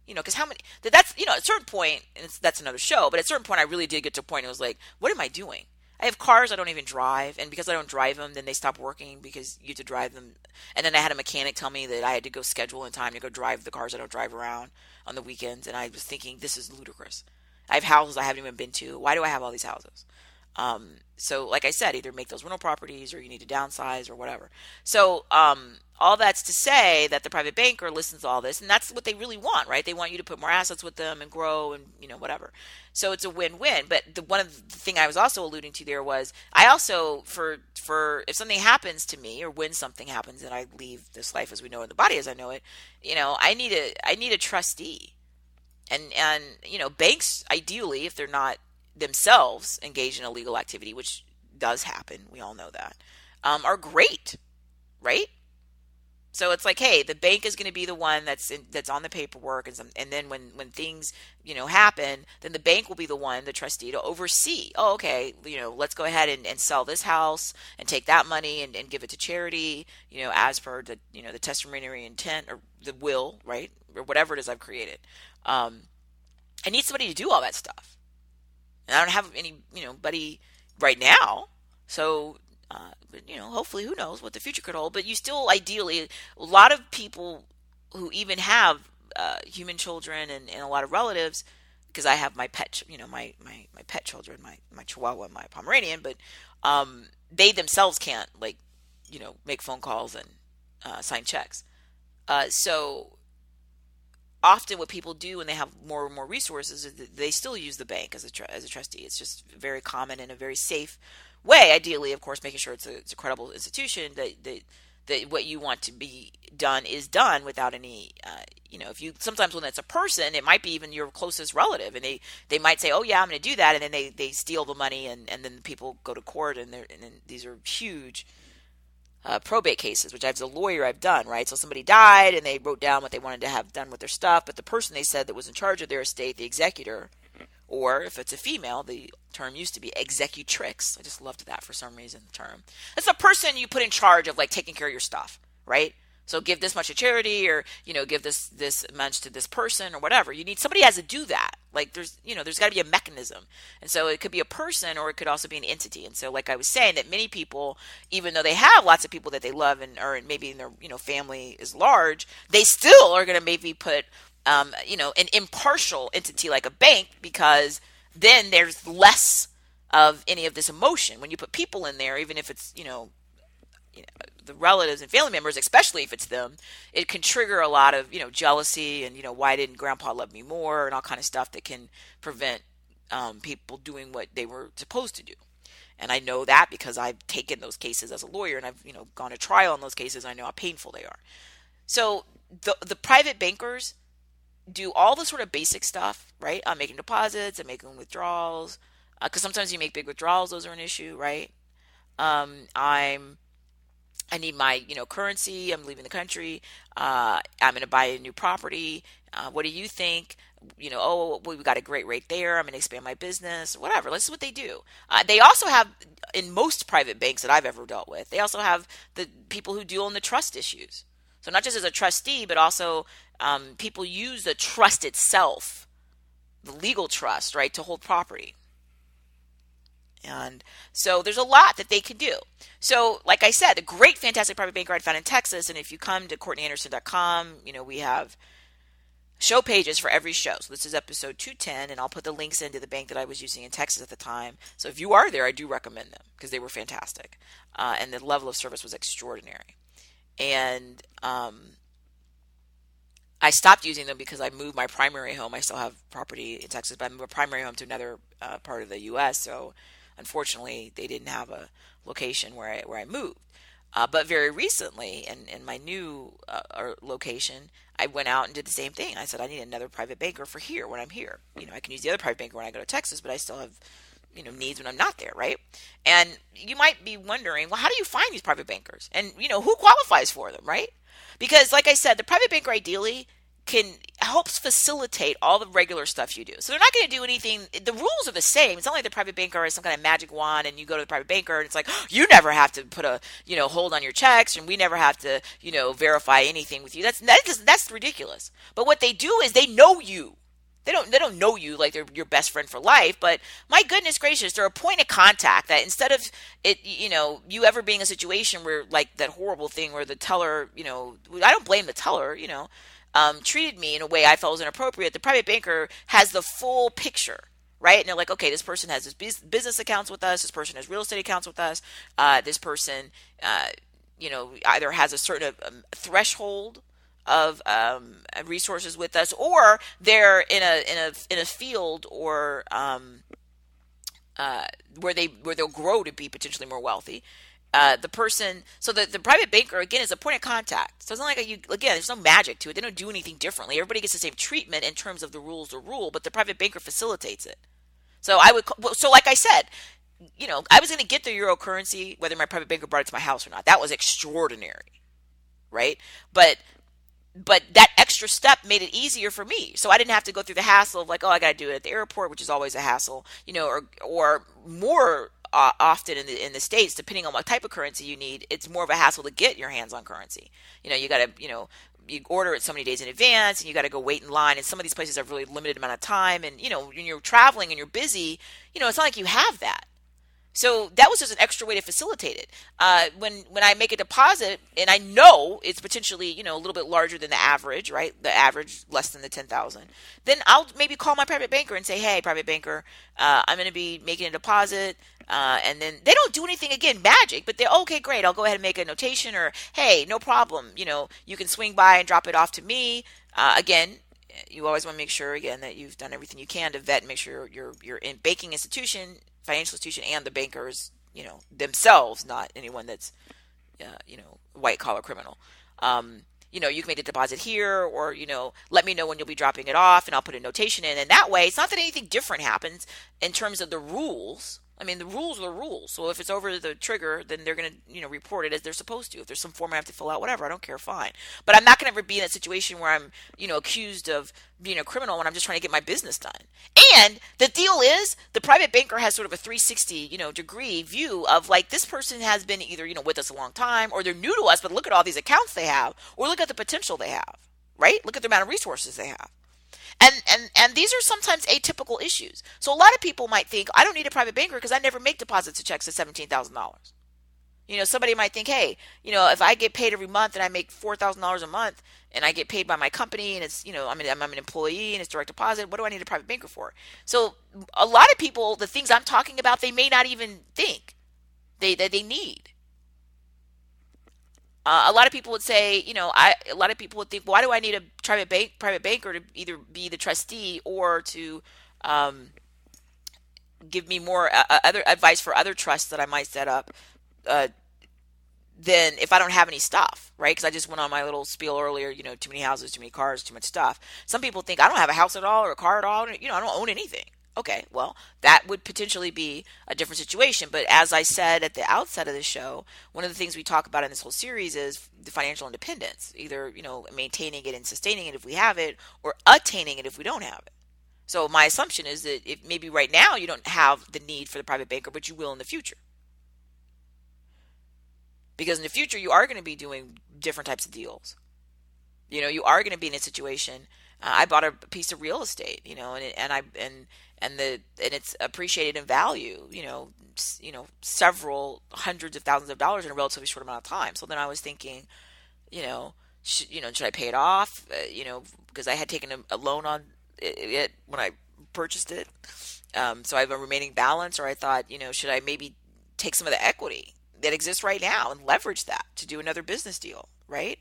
Speaker 1: Because that's, at a certain point, and that's another show, but at a certain point, I really did get to a point, it was like, what am I doing? I have cars I don't even drive, and because I don't drive them, then they stop working because you have to drive them. And then I had a mechanic tell me that I had to go schedule in time to go drive the cars I don't drive around on the weekends, and I was thinking, this is ludicrous. I have houses I haven't even been to. Why do I have all these houses? So like I said, either make those rental properties or you need to downsize or whatever. So all that's to say that the private banker listens to all this, and that's what they really want, right? They want you to put more assets with them and grow and whatever. So it's a win-win. But one of the thing I was also alluding to there was I also for if something happens to me, or when something happens and I leave this life as we know it, the body as I know it, I need a trustee. And banks, ideally, if they're not themselves engaged in illegal activity, which does happen, we all know that, are great, right? So it's like, hey, the bank is going to be the one that's on the paperwork, and then when things happen, then the bank will be the one, the trustee, to oversee. Oh, okay, let's go ahead and sell this house and take that money and give it to charity, as per the the testamentary intent or the will, right, or whatever it is I've created. I need somebody to do all that stuff, and I don't have buddy right now, so. But hopefully, who knows what the future could hold. But you still, ideally, a lot of people who even have human children and a lot of relatives, because I have my pet, my pet children, my Chihuahua and my Pomeranian, but they themselves can't make phone calls and sign checks. So often, what people do when they have more and more resources is that they still use the bank as a trustee. It's just very common and a very safe way, ideally, of course, making sure it's a credible institution that that what you want to be done is done without any, if you, sometimes when it's a person, it might be even your closest relative, and they might say, oh yeah, I'm going to do that. And then they steal the money, and then people go to court, and then these are huge probate cases, which as a lawyer I've done, right? So somebody died and they wrote down what they wanted to have done with their stuff, but the person they said that was in charge of their estate, the executor, or if it's a female, the term used to be executrix. I just loved that for some reason, the term. It's the person you put in charge of like taking care of your stuff, right? So give this much to charity, or give this much to this person, or whatever. You need somebody has to do that. Like there's got to be a mechanism, and so it could be a person, or it could also be an entity. And so, like I was saying, that many people, even though they have lots of people that they love, and or maybe in their family is large, they still are going to maybe put an impartial entity like a bank, because then there's less of any of this emotion when you put people in there, even if it's the relatives and family members, especially if it's them. It can trigger a lot of jealousy, and why didn't grandpa love me more, and all kind of stuff that can prevent people doing what they were supposed to do. And I know that because I've taken those cases as a lawyer, and I've gone to trial on those cases. I know how painful they are. So the private bankers do all the sort of basic stuff, right? I'm making deposits, I'm making withdrawals, because sometimes you make big withdrawals; those are an issue, right? I need my currency. I'm leaving the country. I'm going to buy a new property. What do you think? Oh, well, we got a great rate there. I'm going to expand my business. Whatever. This is what they do. They also have, in most private banks that I've ever dealt with, they also have the people who deal in the trust issues. So not just as a trustee, but also people use the trust itself, the legal trust, right, to hold property. And so there's a lot that they can do. So like I said, the great, fantastic private banker I'd found in Texas, and if you come to CourtneyAnderson.com, we have show pages for every show. So this is episode 210, and I'll put the links into the bank that I was using in Texas at the time. So if you are there, I do recommend them because they were fantastic. And the level of service was extraordinary. And I stopped using them because I moved my primary home. I still have property in Texas, but I moved my primary home to another part of the U.S., so unfortunately, they didn't have a location where I moved. But very recently, in my new location, I went out and did the same thing. I said, I need another private banker for here when I'm here. I can use the other private banker when I go to Texas, but I still have needs when I'm not there, right? And you might be wondering, well, how do you find these private bankers? And who qualifies for them, right? Because like I said, the private banker ideally helps facilitate all the regular stuff you do. So they're not going to do anything. The rules are the same. It's not like the private banker is some kind of magic wand and you go to the private banker and it's like, oh, you never have to put a, hold on your checks, and we never have to, verify anything with you. That's ridiculous. But what they do is they know you. They don't know you like they're your best friend for life, but my goodness gracious, they're a point of contact that instead of it, you ever being in a situation where like that horrible thing where the teller, I don't blame the teller, treated me in a way I felt was inappropriate. The private banker has the full picture, right? And they're like, okay, this person has this business accounts with us. This person has real estate accounts with us. This person, either has a certain threshold of resources with us, or they're in a field or where they'll grow to be potentially more wealthy. The private banker again is a point of contact. So it's not like there's no magic to it. They don't do anything differently. Everybody gets the same treatment in terms of the rules to rule, but the private banker facilitates it. So like I said, I was going to get the euro currency whether my private banker brought it to my house or not. That was extraordinary, right? But that extra step made it easier for me. So I didn't have to go through the hassle of like, oh, I got to do it at the airport, which is always a hassle, or more often in the States, depending on what type of currency you need, it's more of a hassle to get your hands on currency. You got to, you order it so many days in advance and you got to go wait in line. And some of these places have really limited amount of time. And, when you're traveling and you're busy, it's not like you have that. So that was just an extra way to facilitate it. When I make a deposit and I know it's potentially, a little bit larger than the average, right? The average less than the 10,000. Then I'll maybe call my private banker and say, hey, private banker, I'm going to be making a deposit. And then they don't do anything, again, magic, but they're okay, great. I'll go ahead and make a notation, or, hey, no problem. You can swing by and drop it off to me. Again, you always want to make sure, again, that you've done everything you can to vet and make sure you're in banking institution, financial institution, and the bankers, themselves, not anyone that's white collar criminal. You can make the deposit here, or, let me know when you'll be dropping it off, and I'll put a notation in. And that way, it's not that anything different happens in terms of the rules. I mean, the rules are the rules. So if it's over the trigger, then they're going to, report it as they're supposed to. If there's some form I have to fill out, whatever, I don't care, fine. But I'm not going to ever be in a situation where I'm, accused of being a criminal when I'm just trying to get my business done. And the deal is, the private banker has sort of a 360, degree view of, like, this person has been either, with us a long time, or they're new to us, but look at all these accounts they have, or look at the potential they have, right? Look at the amount of resources they have. And these are sometimes atypical issues. So a lot of people might think, I don't need a private banker because I never make deposits of checks of $17,000. Somebody might think, hey, if I get paid every month and I make $4,000 a month and I get paid by my company and it's, I'm an employee and it's direct deposit, what do I need a private banker for? So a lot of people, the things I'm talking about, they may not even think that they need. A lot of people would say, a lot of people would think, why do I need a private banker to either be the trustee or to give me more other advice for other trusts that I might set up than if I don't have any stuff, right? Because I just went on my little spiel earlier, too many houses, too many cars, too much stuff. Some people think I don't have a house at all or a car at all. I don't own anything. Okay, well, that would potentially be a different situation. But as I said at the outset of the show, one of the things we talk about in this whole series is the financial independence, either, maintaining it and sustaining it if we have it, or attaining it if we don't have it. So my assumption is that if maybe right now you don't have the need for the private banker, but you will in the future. Because in the future, you are going to be doing different types of deals. You are going to be in a situation. I bought a piece of real estate, and it's appreciated in value, several hundreds of thousands of dollars in a relatively short amount of time. So then I was thinking, should I pay it off? Because I had taken a loan on it when I purchased it. So I have a remaining balance, or I thought, should I maybe take some of the equity that exists right now and leverage that to do another business deal, right?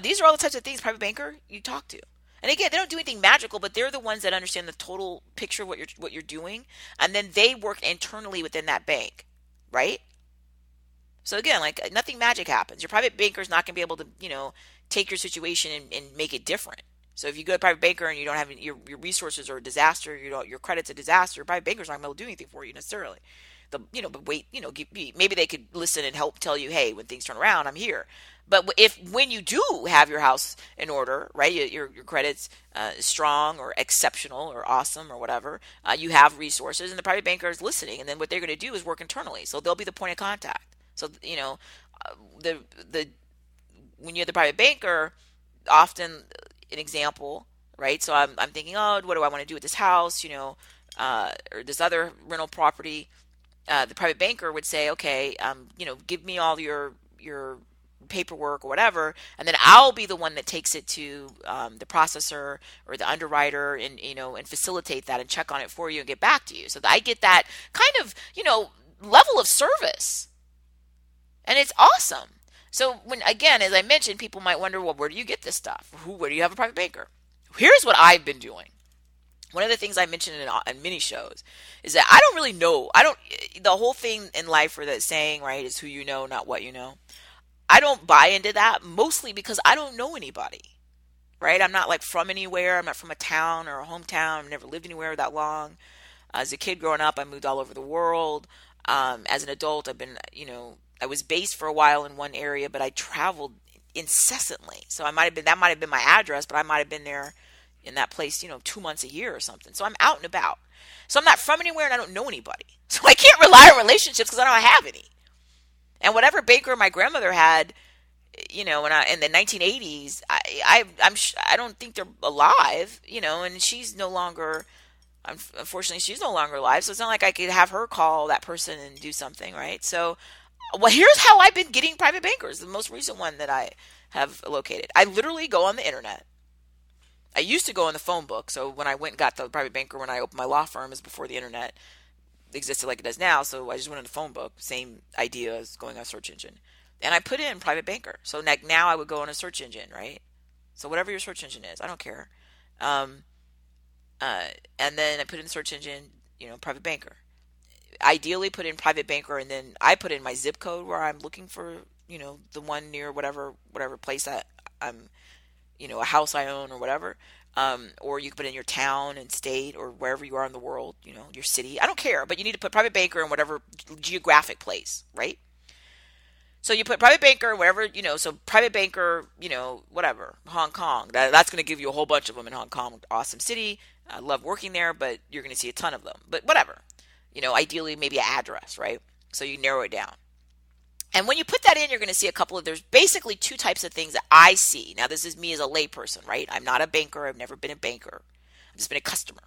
Speaker 1: These are all the types of things private banker you talk to. And again, they don't do anything magical, but they're the ones that understand the total picture of what you're doing, and then they work internally within that bank, right? So again, like, nothing magic happens. Your private banker is not going to be able to, take your situation and make it different. So if you go to a private banker and you don't have your resources are a disaster, your credit's a disaster, your private banker's not going to be able to do anything for you necessarily. But wait, maybe they could listen and help tell you, hey, when things turn around, I'm here. But when you do have your house in order, right, your credit's strong or exceptional or awesome or whatever, you have resources, and the private banker is listening, and then what they're going to do is work internally. So they'll be the point of contact. So the when you have the private banker, often an example, right? So I'm thinking, oh, what do I want to do with this house, or this other rental property? The private banker would say, okay, give me all your paperwork or whatever, and then I'll be the one that takes it to the processor or the underwriter, and and facilitate that and check on it for you and get back to you. So that I get that kind of level of service, and it's awesome. So again, as I mentioned, people might wonder, well, where do you get this stuff? Where do you have a private banker? Here's what I've been doing. One of the things I mentioned in many shows is that I don't really know. The whole thing in life for that saying, right, is who you know, not what you know. I don't buy into that, mostly because I don't know anybody, right? I'm not like from anywhere. I'm not from a town or a hometown. I've never lived anywhere that long. As a kid growing up, I moved all over the world. As an adult, I've been, I was based for a while in one area, but I traveled incessantly. So that might have been my address, but I might have been there in that place, 2 months a year or something. So I'm out and about. So I'm not from anywhere and I don't know anybody. So I can't rely on relationships because I don't have any. And whatever banker my grandmother had, in the 1980s, I don't think they're alive, and she's no longer, unfortunately, she's no longer alive. So it's not like I could have her call that person and do something, right? So, well, here's how I've been getting private bankers. The most recent one that I have located. I literally go on the internet. I used to go in the phone book. So when I went and got the private banker when I opened my law firm is before the internet existed like it does now. So I just went in the phone book. Same idea as going on a search engine. And I put in private banker. So now I would go on a search engine, right? So whatever your search engine is, I don't care. And then I put in the search engine, private banker. Ideally put in private banker, and then I put in my zip code where I'm looking for, the one near whatever place that I'm, a house I own or whatever. Or you can put in your town and state or wherever you are in the world, your city. I don't care, but you need to put private banker in whatever geographic place, right? So you put private banker wherever, so private banker, whatever, Hong Kong. That's going to give you a whole bunch of them in Hong Kong. Awesome city. I love working there, but you're going to see a ton of them. But whatever. Ideally maybe an address, right? So you narrow it down. And when you put that in, you're going to see a couple of, there's basically two types of things that I see. Now, this is me as a layperson, right? I'm not a banker. I've never been a banker. I've just been a customer.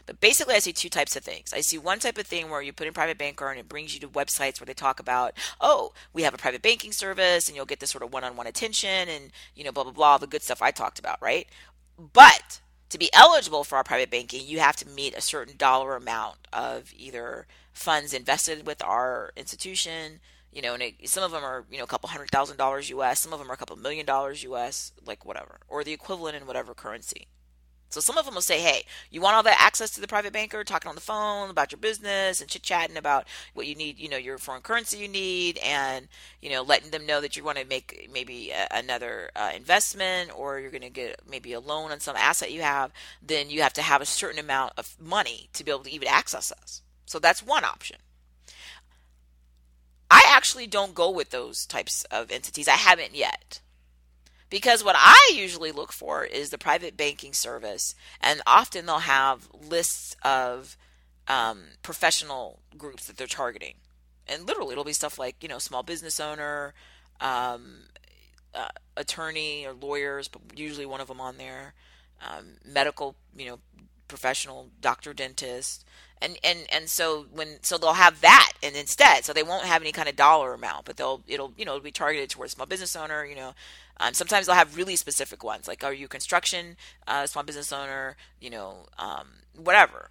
Speaker 1: But basically, I see two types of things. I see one type of thing where you put in private banker and it brings you to websites where they talk about, oh, we have a private banking service and you'll get this sort of one-on-one attention and, blah, blah, blah, the good stuff I talked about, right? But to be eligible for our private banking, you have to meet a certain dollar amount of either funds invested with our institution, and some of them are, a couple $100,000 US, some of them are a couple $1 million US, like whatever, or the equivalent in whatever currency. So some of them will say, hey, you want all that access to the private banker, talking on the phone about your business and chit-chatting about what you need, your foreign currency you need, and, letting them know that you want to make maybe another investment, or you're going to get maybe a loan on some asset you have, then you have to have a certain amount of money to be able to even access us. So that's one option. I actually don't go with those types of entities. I haven't yet. Because what I usually look for is the private banking service, and often they'll have lists of professional groups that they're targeting. And literally it'll be stuff like, small business owner, attorney or lawyers, but usually one of them on there, medical, professional, doctor, dentist. And so they'll have that and instead, so they won't have any kind of dollar amount, but it'll be targeted towards small business owner, sometimes they'll have really specific ones, like, are you construction, small business owner, whatever.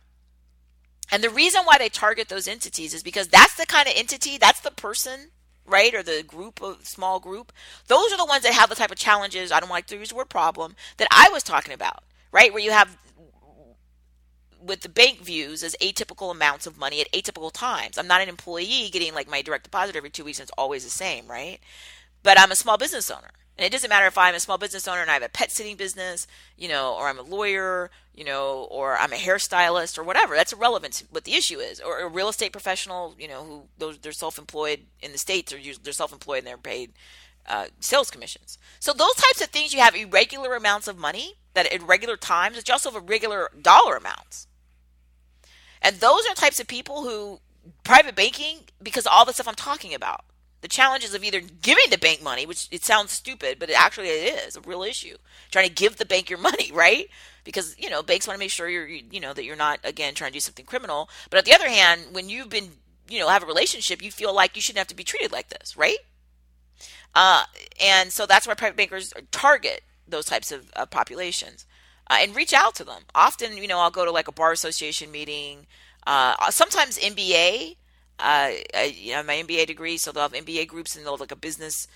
Speaker 1: And the reason why they target those entities is because that's the kind of entity, that's the person, right? Or the group of small group. Those are the ones that have the type of challenges, I don't like to use the word problem, that I was talking about, right? Where you have, with the bank views, as atypical amounts of money at atypical times. I'm not an employee getting like my direct deposit every 2 weeks and it's always the same, right? But I'm a small business owner. And it doesn't matter if I'm a small business owner and I have a pet sitting business, or I'm a lawyer, or I'm a hairstylist or whatever. That's irrelevant to what the issue is. Or a real estate professional, they're self-employed in the States, or they're self-employed and they're paid sales commissions. So those types of things, you have irregular amounts of money that at regular times, but you also have irregular dollar amounts. And those are types of people who, private banking, because of all the stuff I'm talking about, the challenges of either giving the bank money, which it sounds stupid, but it is a real issue. Trying to give the bank your money, right? Because, banks want to make sure that you're not, again, trying to do something criminal. But on the other hand, when you've been, have a relationship, you feel like you shouldn't have to be treated like this, right? And so that's why private bankers target those types of populations. And reach out to them. Often, I'll go to like a bar association meeting. Sometimes MBA, my MBA degree, so they'll have MBA groups and they'll have like a business,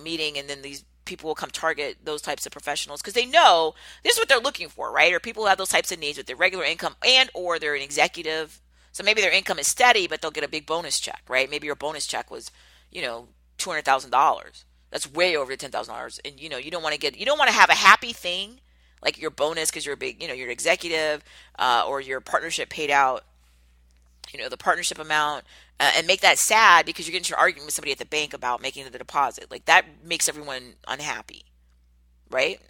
Speaker 1: meeting, and then these people will come target those types of professionals because they know this is what they're looking for, right? Or people who have those types of needs with their regular income and or they're an executive. So maybe their income is steady, but they'll get a big bonus check, right? Maybe your bonus check was, $200,000. That's way over the $10,000. And, you don't want to have a happy thing like your bonus because you're a big, you're an executive, or your partnership paid out, the partnership amount, and make that sad because you're getting into an argument with somebody at the bank about making the deposit. Like that makes everyone unhappy, right?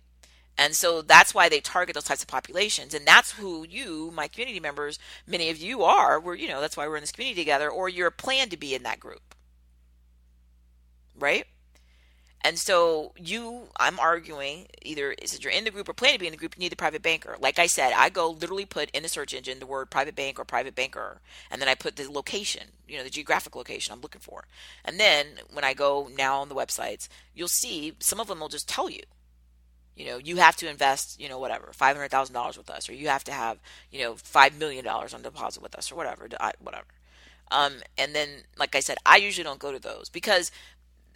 Speaker 1: And so that's why they target those types of populations. And that's who you, my community members, many of you are, that's why we're in this community together, or you're planned to be in that group, right? And so I'm arguing either since you're in the group or plan to be in the group, you need the private banker. Like I said, I go literally put in the search engine the word private bank or private banker, and then I put the location, the geographic location I'm looking for. And then when I go now on the websites, you'll see some of them will just tell you, you have to invest, whatever, $500,000 with us, or you have to have, $5 million on deposit with us, or whatever. And then, like I said, I usually don't go to those because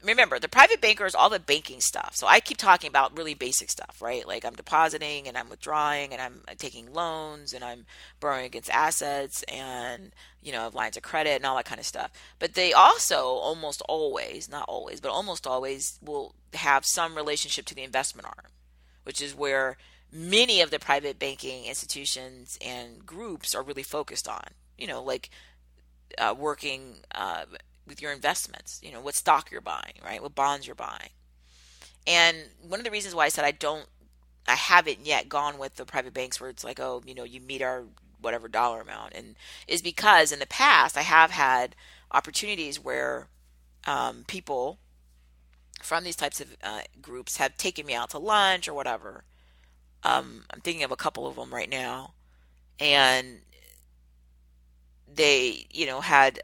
Speaker 1: remember, the private banker is all the banking stuff. So I keep talking about really basic stuff, right? Like I'm depositing and I'm withdrawing and I'm taking loans and I'm borrowing against assets and, lines of credit and all that kind of stuff. But they also almost always, not always, but almost always will have some relationship to the investment arm, which is where many of the private banking institutions and groups are really focused on, like working with your investments, what stock you're buying, right? What bonds you're buying. And one of the reasons why I said I haven't yet gone with the private banks where it's like, oh, you meet our whatever dollar amount, and is because in the past I have had opportunities where people from these types of groups have taken me out to lunch or whatever. I'm thinking of a couple of them right now, and they, had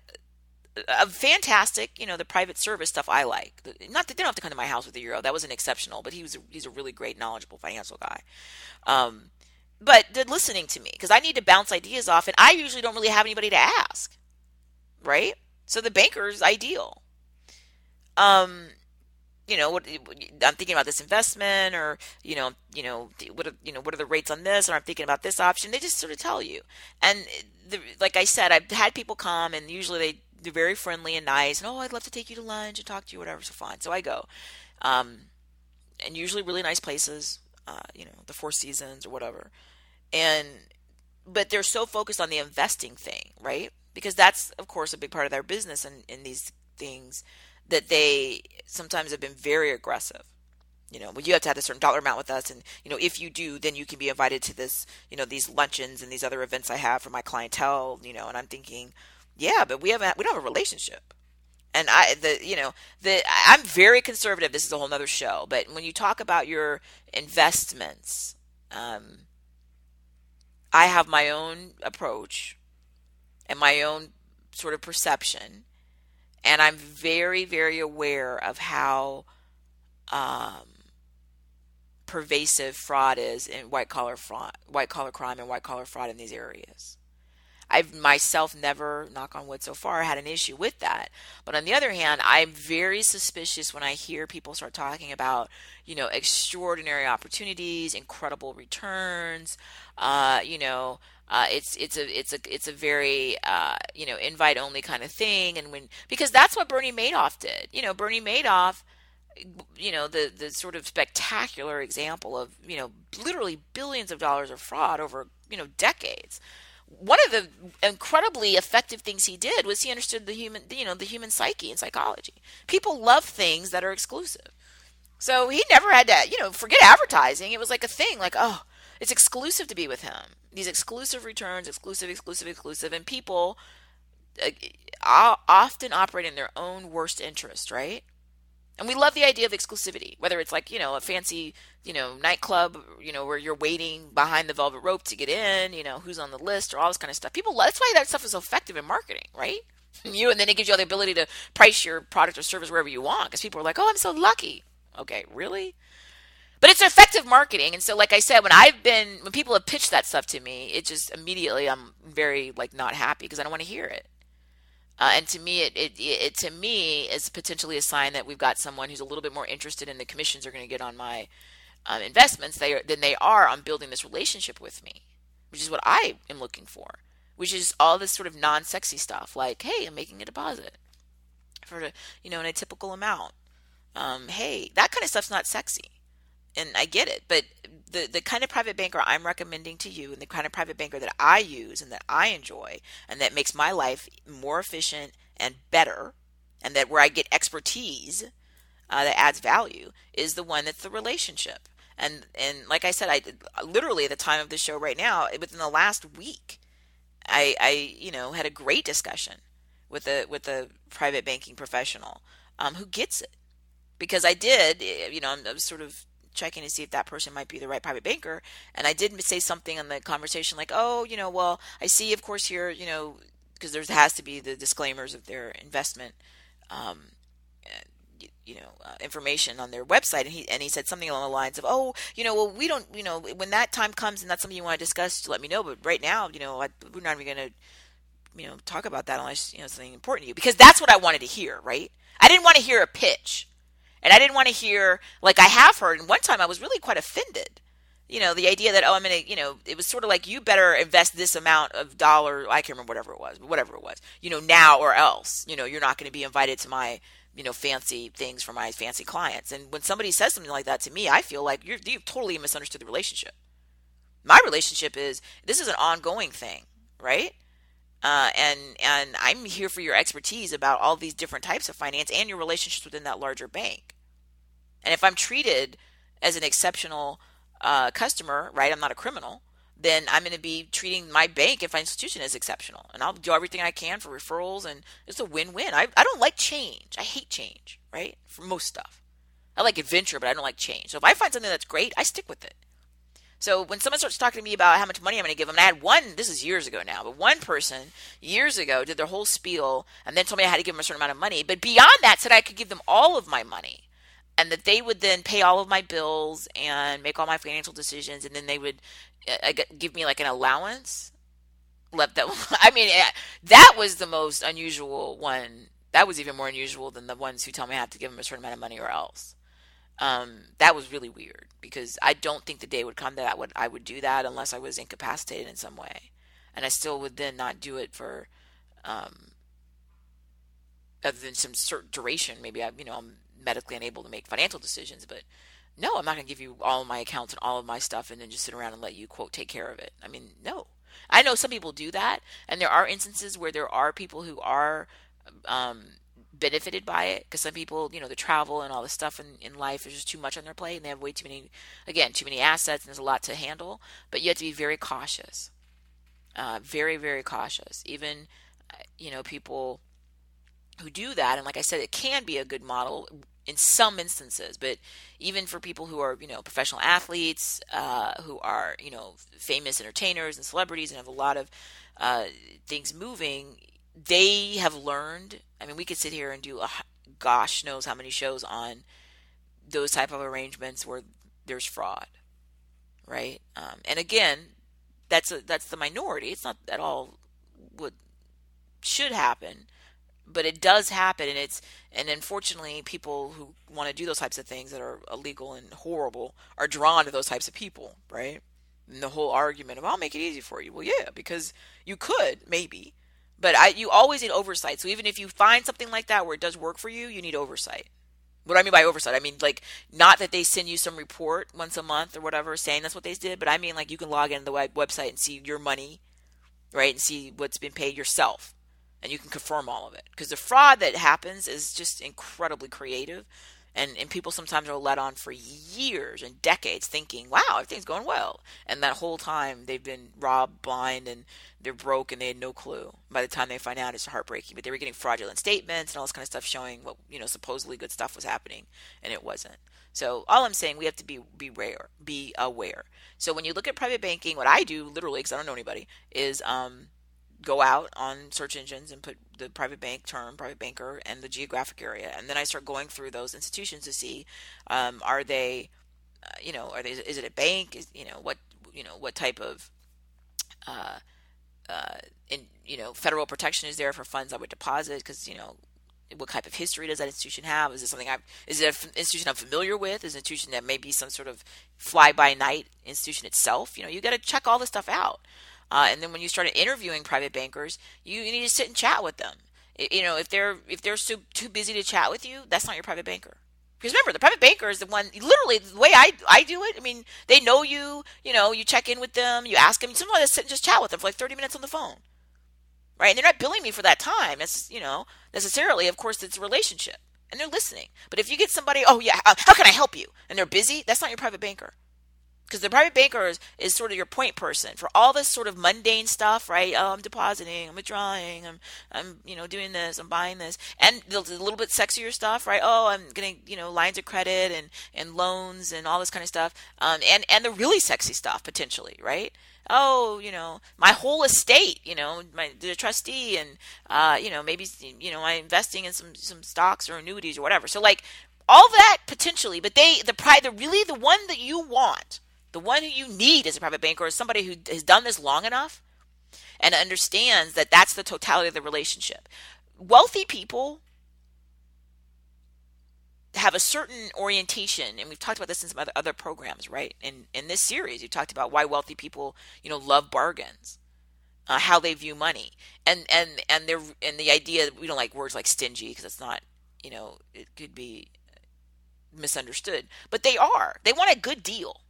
Speaker 1: a fantastic, the private service stuff I like. Not that they don't have to come to my house with a euro. That wasn't exceptional, but he's a really great, knowledgeable financial guy. But they're listening to me because I need to bounce ideas off, and I usually don't really have anybody to ask, right? So the banker's ideal. What I'm thinking about this investment, or what are the rates on this, or I'm thinking about this option. They just sort of tell you, and like I said, I've had people come, and usually they're very friendly and nice, and I'd love to take you to lunch and talk to you, whatever. So fine, so I go, and usually really nice places, the Four Seasons or whatever, but they're so focused on the investing thing, right? Because that's of course a big part of their business in these things, that they sometimes have been very aggressive. Well, you have to have a certain dollar amount with us, and if you do, then you can be invited to this, these luncheons and these other events I have for my clientele. And I'm thinking, yeah, but we don't have a relationship. And I'm very conservative. This is a whole nother show. But when you talk about your investments, I have my own approach and my own sort of perception. And I'm very, very aware of how pervasive fraud is in white collar crime and white collar fraud in these areas. I've myself never, knock on wood so far, had an issue with that. But on the other hand, I'm very suspicious when I hear people start talking about, extraordinary opportunities, incredible returns, it's a very invite only kind of thing, and because that's what Bernie Madoff did. Bernie Madoff, the sort of spectacular example of literally billions of dollars of fraud over decades. One of the incredibly effective things he did was he understood the human psyche and psychology. People love things that are exclusive. So he never had to, forget advertising. It was like a thing, like, oh, it's exclusive to be with him. These exclusive returns, exclusive, and people often operate in their own worst interest, right? And we love the idea of exclusivity, whether it's like, a fancy, nightclub, where you're waiting behind the velvet rope to get in, who's on the list or all this kind of stuff. That's why that stuff is so effective in marketing, right? And then it gives you all the ability to price your product or service wherever you want, because people are like, oh, I'm so lucky. Okay, really? But it's effective marketing. And so, like I said, when people have pitched that stuff to me, it just immediately, I'm very not happy because I don't want to hear it. And to me, it to me is potentially a sign that we've got someone who's a little bit more interested in the commissions they're going to get on my investments than they are on building this relationship with me, which is what I am looking for, which is all this sort of non-sexy stuff, like, hey, I'm making a deposit for in a typical amount. Hey, that kind of stuff's not sexy. And I get it, but the kind of private banker I'm recommending to you, and the kind of private banker that I use and that I enjoy, and that makes my life more efficient and better, and that where I get expertise that adds value, is the one that's the relationship. And like I said, I literally at the time of the show right now, within the last week, I had a great discussion with a private banking professional who gets it, because I did, I was sort of checking to see if that person might be the right private banker. And I did say something in the conversation like, oh, well, I see, of course, here, because there has to be the disclaimers of their investment, information on their website. And he said something along the lines of, oh, well, we don't, when that time comes and that's something you want to discuss, let me know. But right now, we're not even going to talk about that unless, something important to you, because that's what I wanted to hear, right? I didn't want to hear a pitch. And I didn't want to hear, like I have heard, and one time I was really quite offended. The idea that, I'm going to, it was sort of like, you better invest this amount of dollar, I can't remember whatever it was, now or else, you're not going to be invited to my, fancy things for my fancy clients. And when somebody says something like that to me, I feel like you've totally misunderstood the relationship. My relationship this is an ongoing thing, right? And I'm here for your expertise about all these different types of finance and your relationships within that larger bank. And if I'm treated as an exceptional customer, right, I'm not a criminal, then I'm going to be treating my bank and financial institution as exceptional. And I'll do everything I can for referrals, and it's a win-win. I don't like change. I hate change, right, for most stuff. I like adventure, but I don't like change. So if I find something that's great, I stick with it. So when someone starts talking to me about how much money I'm going to give them, and I had one, this is years ago now, but one person years ago did their whole spiel and then told me I had to give them a certain amount of money. But beyond that, said I could give them all of my money, and that they would then pay all of my bills and make all my financial decisions, and then they would give me like an allowance. That was the most unusual one. That was even more unusual than the ones who tell me I have to give them a certain amount of money or else. That was really weird, because I don't think the day would come that I would do that unless I was incapacitated in some way, and I still would then not do it for other than some certain duration. Maybe I'm medically unable to make financial decisions, but no, I'm not going to give you all of my accounts and all of my stuff and then just sit around and let you, quote, take care of it. No. I know some people do that, and there are instances where there are people who are benefited by it, because some people, the travel and all the stuff in life is just too much on their plate, and they have way too many assets, and there's a lot to handle. But you have to be very cautious, very, very cautious. Even, people who do that, and like I said, it can be a good model in some instances, but even for people who are, professional athletes, who are, famous entertainers and celebrities and have a lot of things moving, they have learned. We could sit here and do gosh knows how many shows on those type of arrangements where there's fraud, right? And again, that's the minority. It's not at all what should happen, but it does happen, and unfortunately, people who want to do those types of things that are illegal and horrible are drawn to those types of people, right? And the whole argument of, I'll make it easy for you. Well, yeah, because you could, maybe. But you always need oversight. So even if you find something like that where it does work for you, you need oversight. What do I mean by oversight? Like, not that they send you some report once a month or whatever saying that's what they did, but like you can log into the website and see your money, right, and see what's been paid yourself, and you can confirm all of it. Because the fraud that happens is just incredibly creative, and people sometimes are led on for years and decades thinking, wow, everything's going well. And that whole time they've been robbed, blind, and they're broke, and they had no clue. By the time they find out, it's heartbreaking. But they were getting fraudulent statements and all this kind of stuff showing what, supposedly good stuff was happening, and it wasn't. So all I'm saying, we have to be aware. So when you look at private banking, what I do, literally, because I don't know anybody, is go out on search engines and put the private bank term, private banker, and the geographic area, and then I start going through those institutions to see, are they, is it a bank? What type of, federal protection is there for funds I would deposit? Because what type of history does that institution have? Is it an institution I'm familiar with? Is it an institution that may be some sort of fly-by-night institution itself? You got to check all this stuff out. And then when you start interviewing private bankers, you need to sit and chat with them. If they're too busy to chat with you, that's not your private banker. Because remember, the private banker is the one, literally, the way I do it, they know you, you check in with them, you ask them. Sometimes I sit and just chat with them for like 30 minutes on the phone. Right? And they're not billing me for that time. That's, necessarily, of course, it's a relationship. And they're listening. But if you get somebody, oh yeah, how can I help you? And they're busy, that's not your private banker. Because the private banker is sort of your point person for all this sort of mundane stuff, right? Oh, I'm depositing, I'm withdrawing, I'm doing this, I'm buying this, and the little bit sexier stuff, right? Oh, I'm getting lines of credit and loans and all this kind of stuff, and the really sexy stuff potentially, right? Oh, my whole estate, the trustee, and maybe I'm investing in some stocks or annuities or whatever. So like all that potentially, but the one that you want. The one who you need as a private banker is somebody who has done this long enough and understands that that's the totality of the relationship. Wealthy people have a certain orientation, and we've talked about this in some other programs, right? In this series, you talked about why wealthy people, love bargains, how they view money, and the idea that we don't like words like stingy because it's not, it could be misunderstood, but they want a good deal,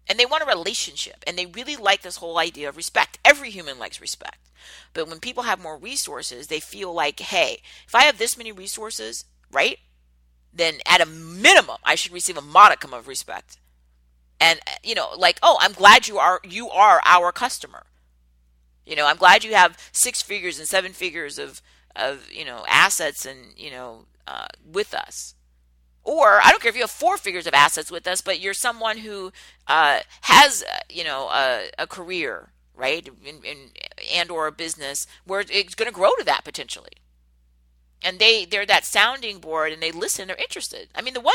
Speaker 1: and they want a relationship, and they really like this whole idea of respect. Every human likes respect, but when people have more resources, they feel like, hey, if I have this many resources, right, then at a minimum, I should receive a modicum of respect. And, like, oh, I'm glad you are our customer. I'm glad you have 6 figures and 7 figures of assets and, with us. Or I don't care if you have 4 figures of assets with us, but you're someone who has, a career, right, and or a business where it's going to grow to that potentially. And they're that sounding board, and they listen. They're interested. I mean, I'm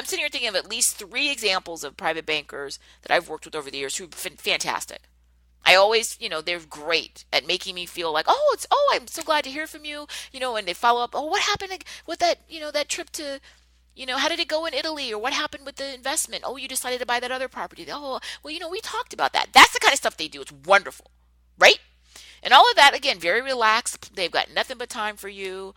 Speaker 1: sitting here thinking of at least 3 examples of private bankers that I've worked with over the years who've been fantastic. I always, they're great at making me feel like, I'm so glad to hear from you, and they follow up. Oh, what happened with that, that trip to, how did it go in Italy, or what happened with the investment? Oh, you decided to buy that other property. Oh, well, we talked about that. That's the kind of stuff they do. It's wonderful, right? And all of that, again, very relaxed. They've got nothing but time for you.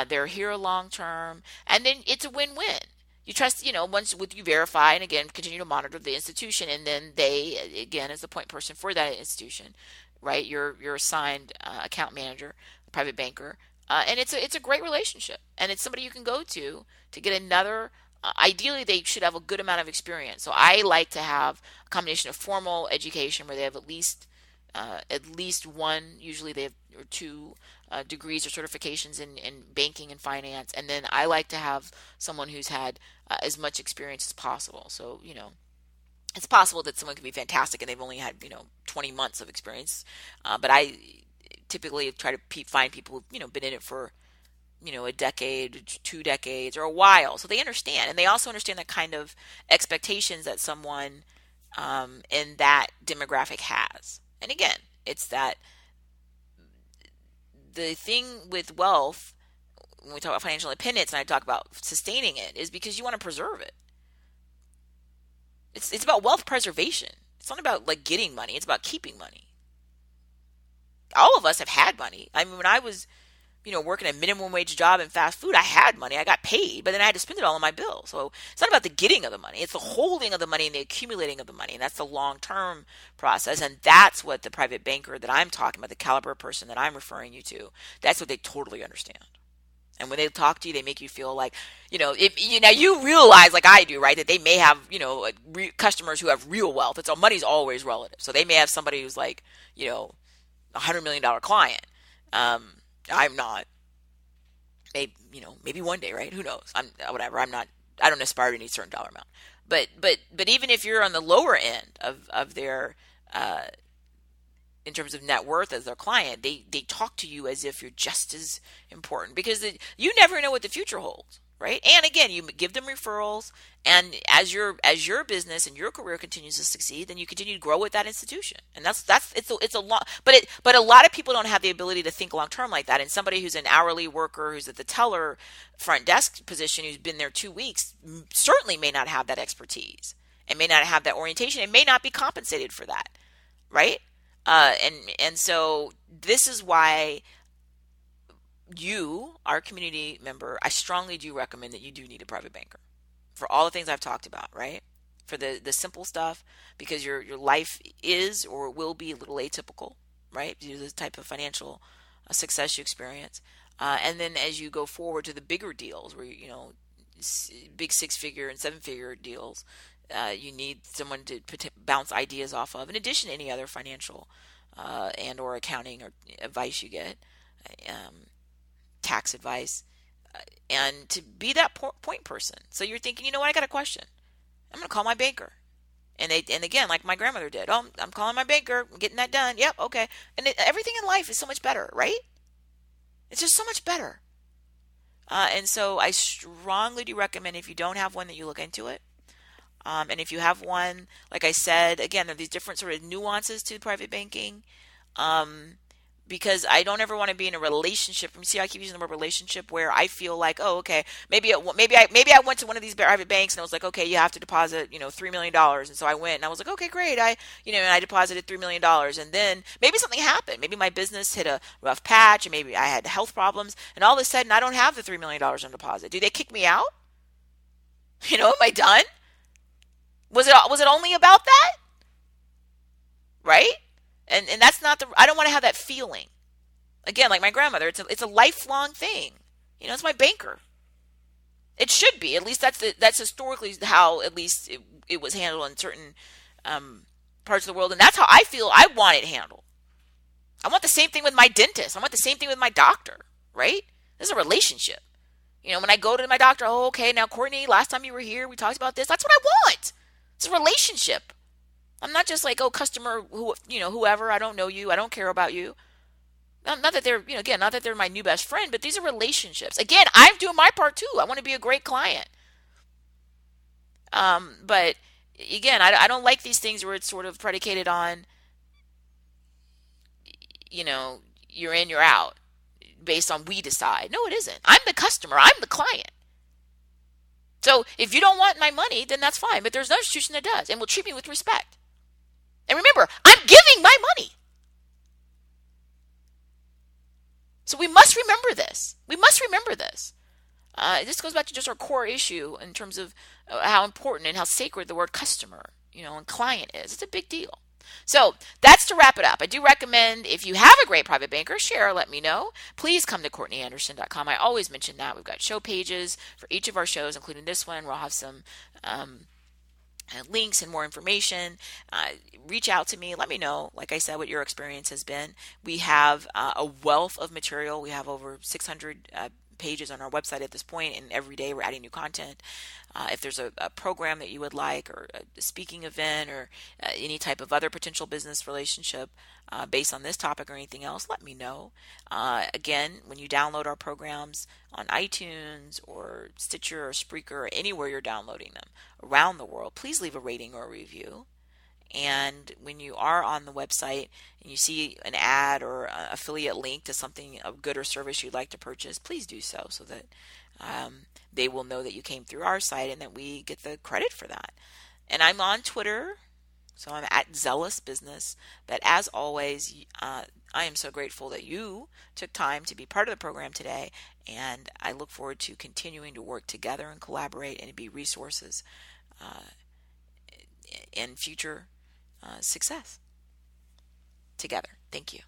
Speaker 1: They're here long term. And then it's a win-win. You trust, once you verify and, again, continue to monitor the institution. And then they, again, as the point person for that institution, right? You're assigned account manager, private banker. And it's a great relationship. And it's somebody you can go to get another. Ideally, they should have a good amount of experience. So I like to have a combination of formal education where they have at least one, usually they have, or 2 degrees or certifications in banking and finance. And then I like to have someone who's had as much experience as possible. So, it's possible that someone could be fantastic and they've only had, 20 months of experience. But I typically try to find people who've, been in it for, a decade, 2 decades, or a while. So they understand. And they also understand the kind of expectations that someone in that demographic has. And again, it's that the thing with wealth, when we talk about financial independence and I talk about sustaining it, is because you want to preserve it. It's about wealth preservation. It's not about like getting money. It's about keeping money. All of us have had money. I mean, when I was, working a minimum wage job in fast food, I had money. I got paid, but then I had to spend it all on my bill. So it's not about the getting of the money. It's the holding of the money and the accumulating of the money. And that's the long-term process. And that's what the private banker that I'm talking about, the caliber of person that I'm referring you to, that's what they totally understand. And when they talk to you, they make you feel like, now you realize, like I do, right, that they may have, customers who have real wealth. Money's always relative. So they may have somebody who's like, $100 million client. I'm not. Maybe one day, right? Who knows? I don't aspire to any certain dollar amount. But even if you're on the lower end of their, in terms of net worth as their client, they talk to you as if you're just as important, because you never know what the future holds, right? And again, you give them referrals, and as your business and your career continues to succeed, then you continue to grow with that institution. And it's a lot, but a lot of people don't have the ability to think long term like that. And somebody who's an hourly worker, who's at the teller front desk position, who's been there 2 weeks, certainly may not have that expertise and may not have that orientation and may not be compensated for that, right? And so this is why you, our community member, I strongly do recommend that you do need a private banker for all the things I've talked about, right? For the simple stuff, because your life is or will be a little atypical, right? Due to the type of financial success you experience. And then as you go forward to the bigger deals where, big 6-figure and 7-figure deals, you need someone to bounce ideas off of, in addition to any other financial and or accounting or advice you get, tax advice, and to be that point person. So you're thinking, I got a question. I'm going to call my banker. And again, like my grandmother did. Oh, I'm calling my banker. I'm getting that done. Yep, okay. And everything in life is so much better, right? It's just so much better. And so I strongly do recommend, if you don't have one, that you look into it. And if you have one, like I said, again, there are these different sort of nuances to private banking. Because I don't ever want to be in a relationship. You see, I keep using the word relationship where I feel like, oh, okay, maybe I went to one of these private banks and I was like, okay, you have to deposit, $3 million, and so I went and I was like, okay, great, and I deposited $3 million, and then maybe something happened, maybe my business hit a rough patch, and maybe I had health problems, and all of a sudden I don't have the $3 million on deposit. Do they kick me out? Am I done? Was it only about that? Right? And that's not I don't want to have that feeling. Again, like my grandmother, it's a lifelong thing. It's my banker. It should be. At least that's historically how at least it was handled in certain parts of the world, and that's how I feel I want it handled. I want the same thing with my dentist. I want the same thing with my doctor, right? This is a relationship. When I go to my doctor, oh, okay, now Courtney, last time you were here, we talked about this. That's what I want. It's a relationship. I'm not just like, oh, customer, whoever, I don't know you, I don't care about you. Not that they're, not that they're my new best friend, but these are relationships. Again, I'm doing my part too. I want to be a great client. But again, I don't like these things where it's sort of predicated on, you're in, you're out, based on we decide. No, it isn't. I'm the customer. I'm the client. So if you don't want my money, then that's fine. But there's no institution that does and will treat me with respect. And remember, I'm giving my money. So we must remember this. We must remember this. This goes back to just our core issue in terms of how important and how sacred the word customer, and client is. It's a big deal. So that's to wrap it up. I do recommend, if you have a great private banker, share, let me know. Please come to CourtneyAnderson.com. I always mention that. We've got show pages for each of our shows, including this one, where I'll have some links and more information. Reach out to me. Let me know, like I said, what your experience has been. We have a wealth of material. We have over 600 pages on our website at this point, and every day we're adding new content. If there's a program that you would like, or a speaking event, or any type of other potential business relationship based on this topic or anything else, let me know. Again, when you download our programs on iTunes or Stitcher or Spreaker or anywhere you're downloading them around the world, please leave a rating or a review. And when you are on the website and you see an ad or an affiliate link to something, a good or service you'd like to purchase, please do so that they will know that you came through our site and that we get the credit for that. And I'm on Twitter, so I'm at Zealous Business. But as always, I am so grateful that you took time to be part of the program today, and I look forward to continuing to work together and collaborate and be resources in future success together. Thank you.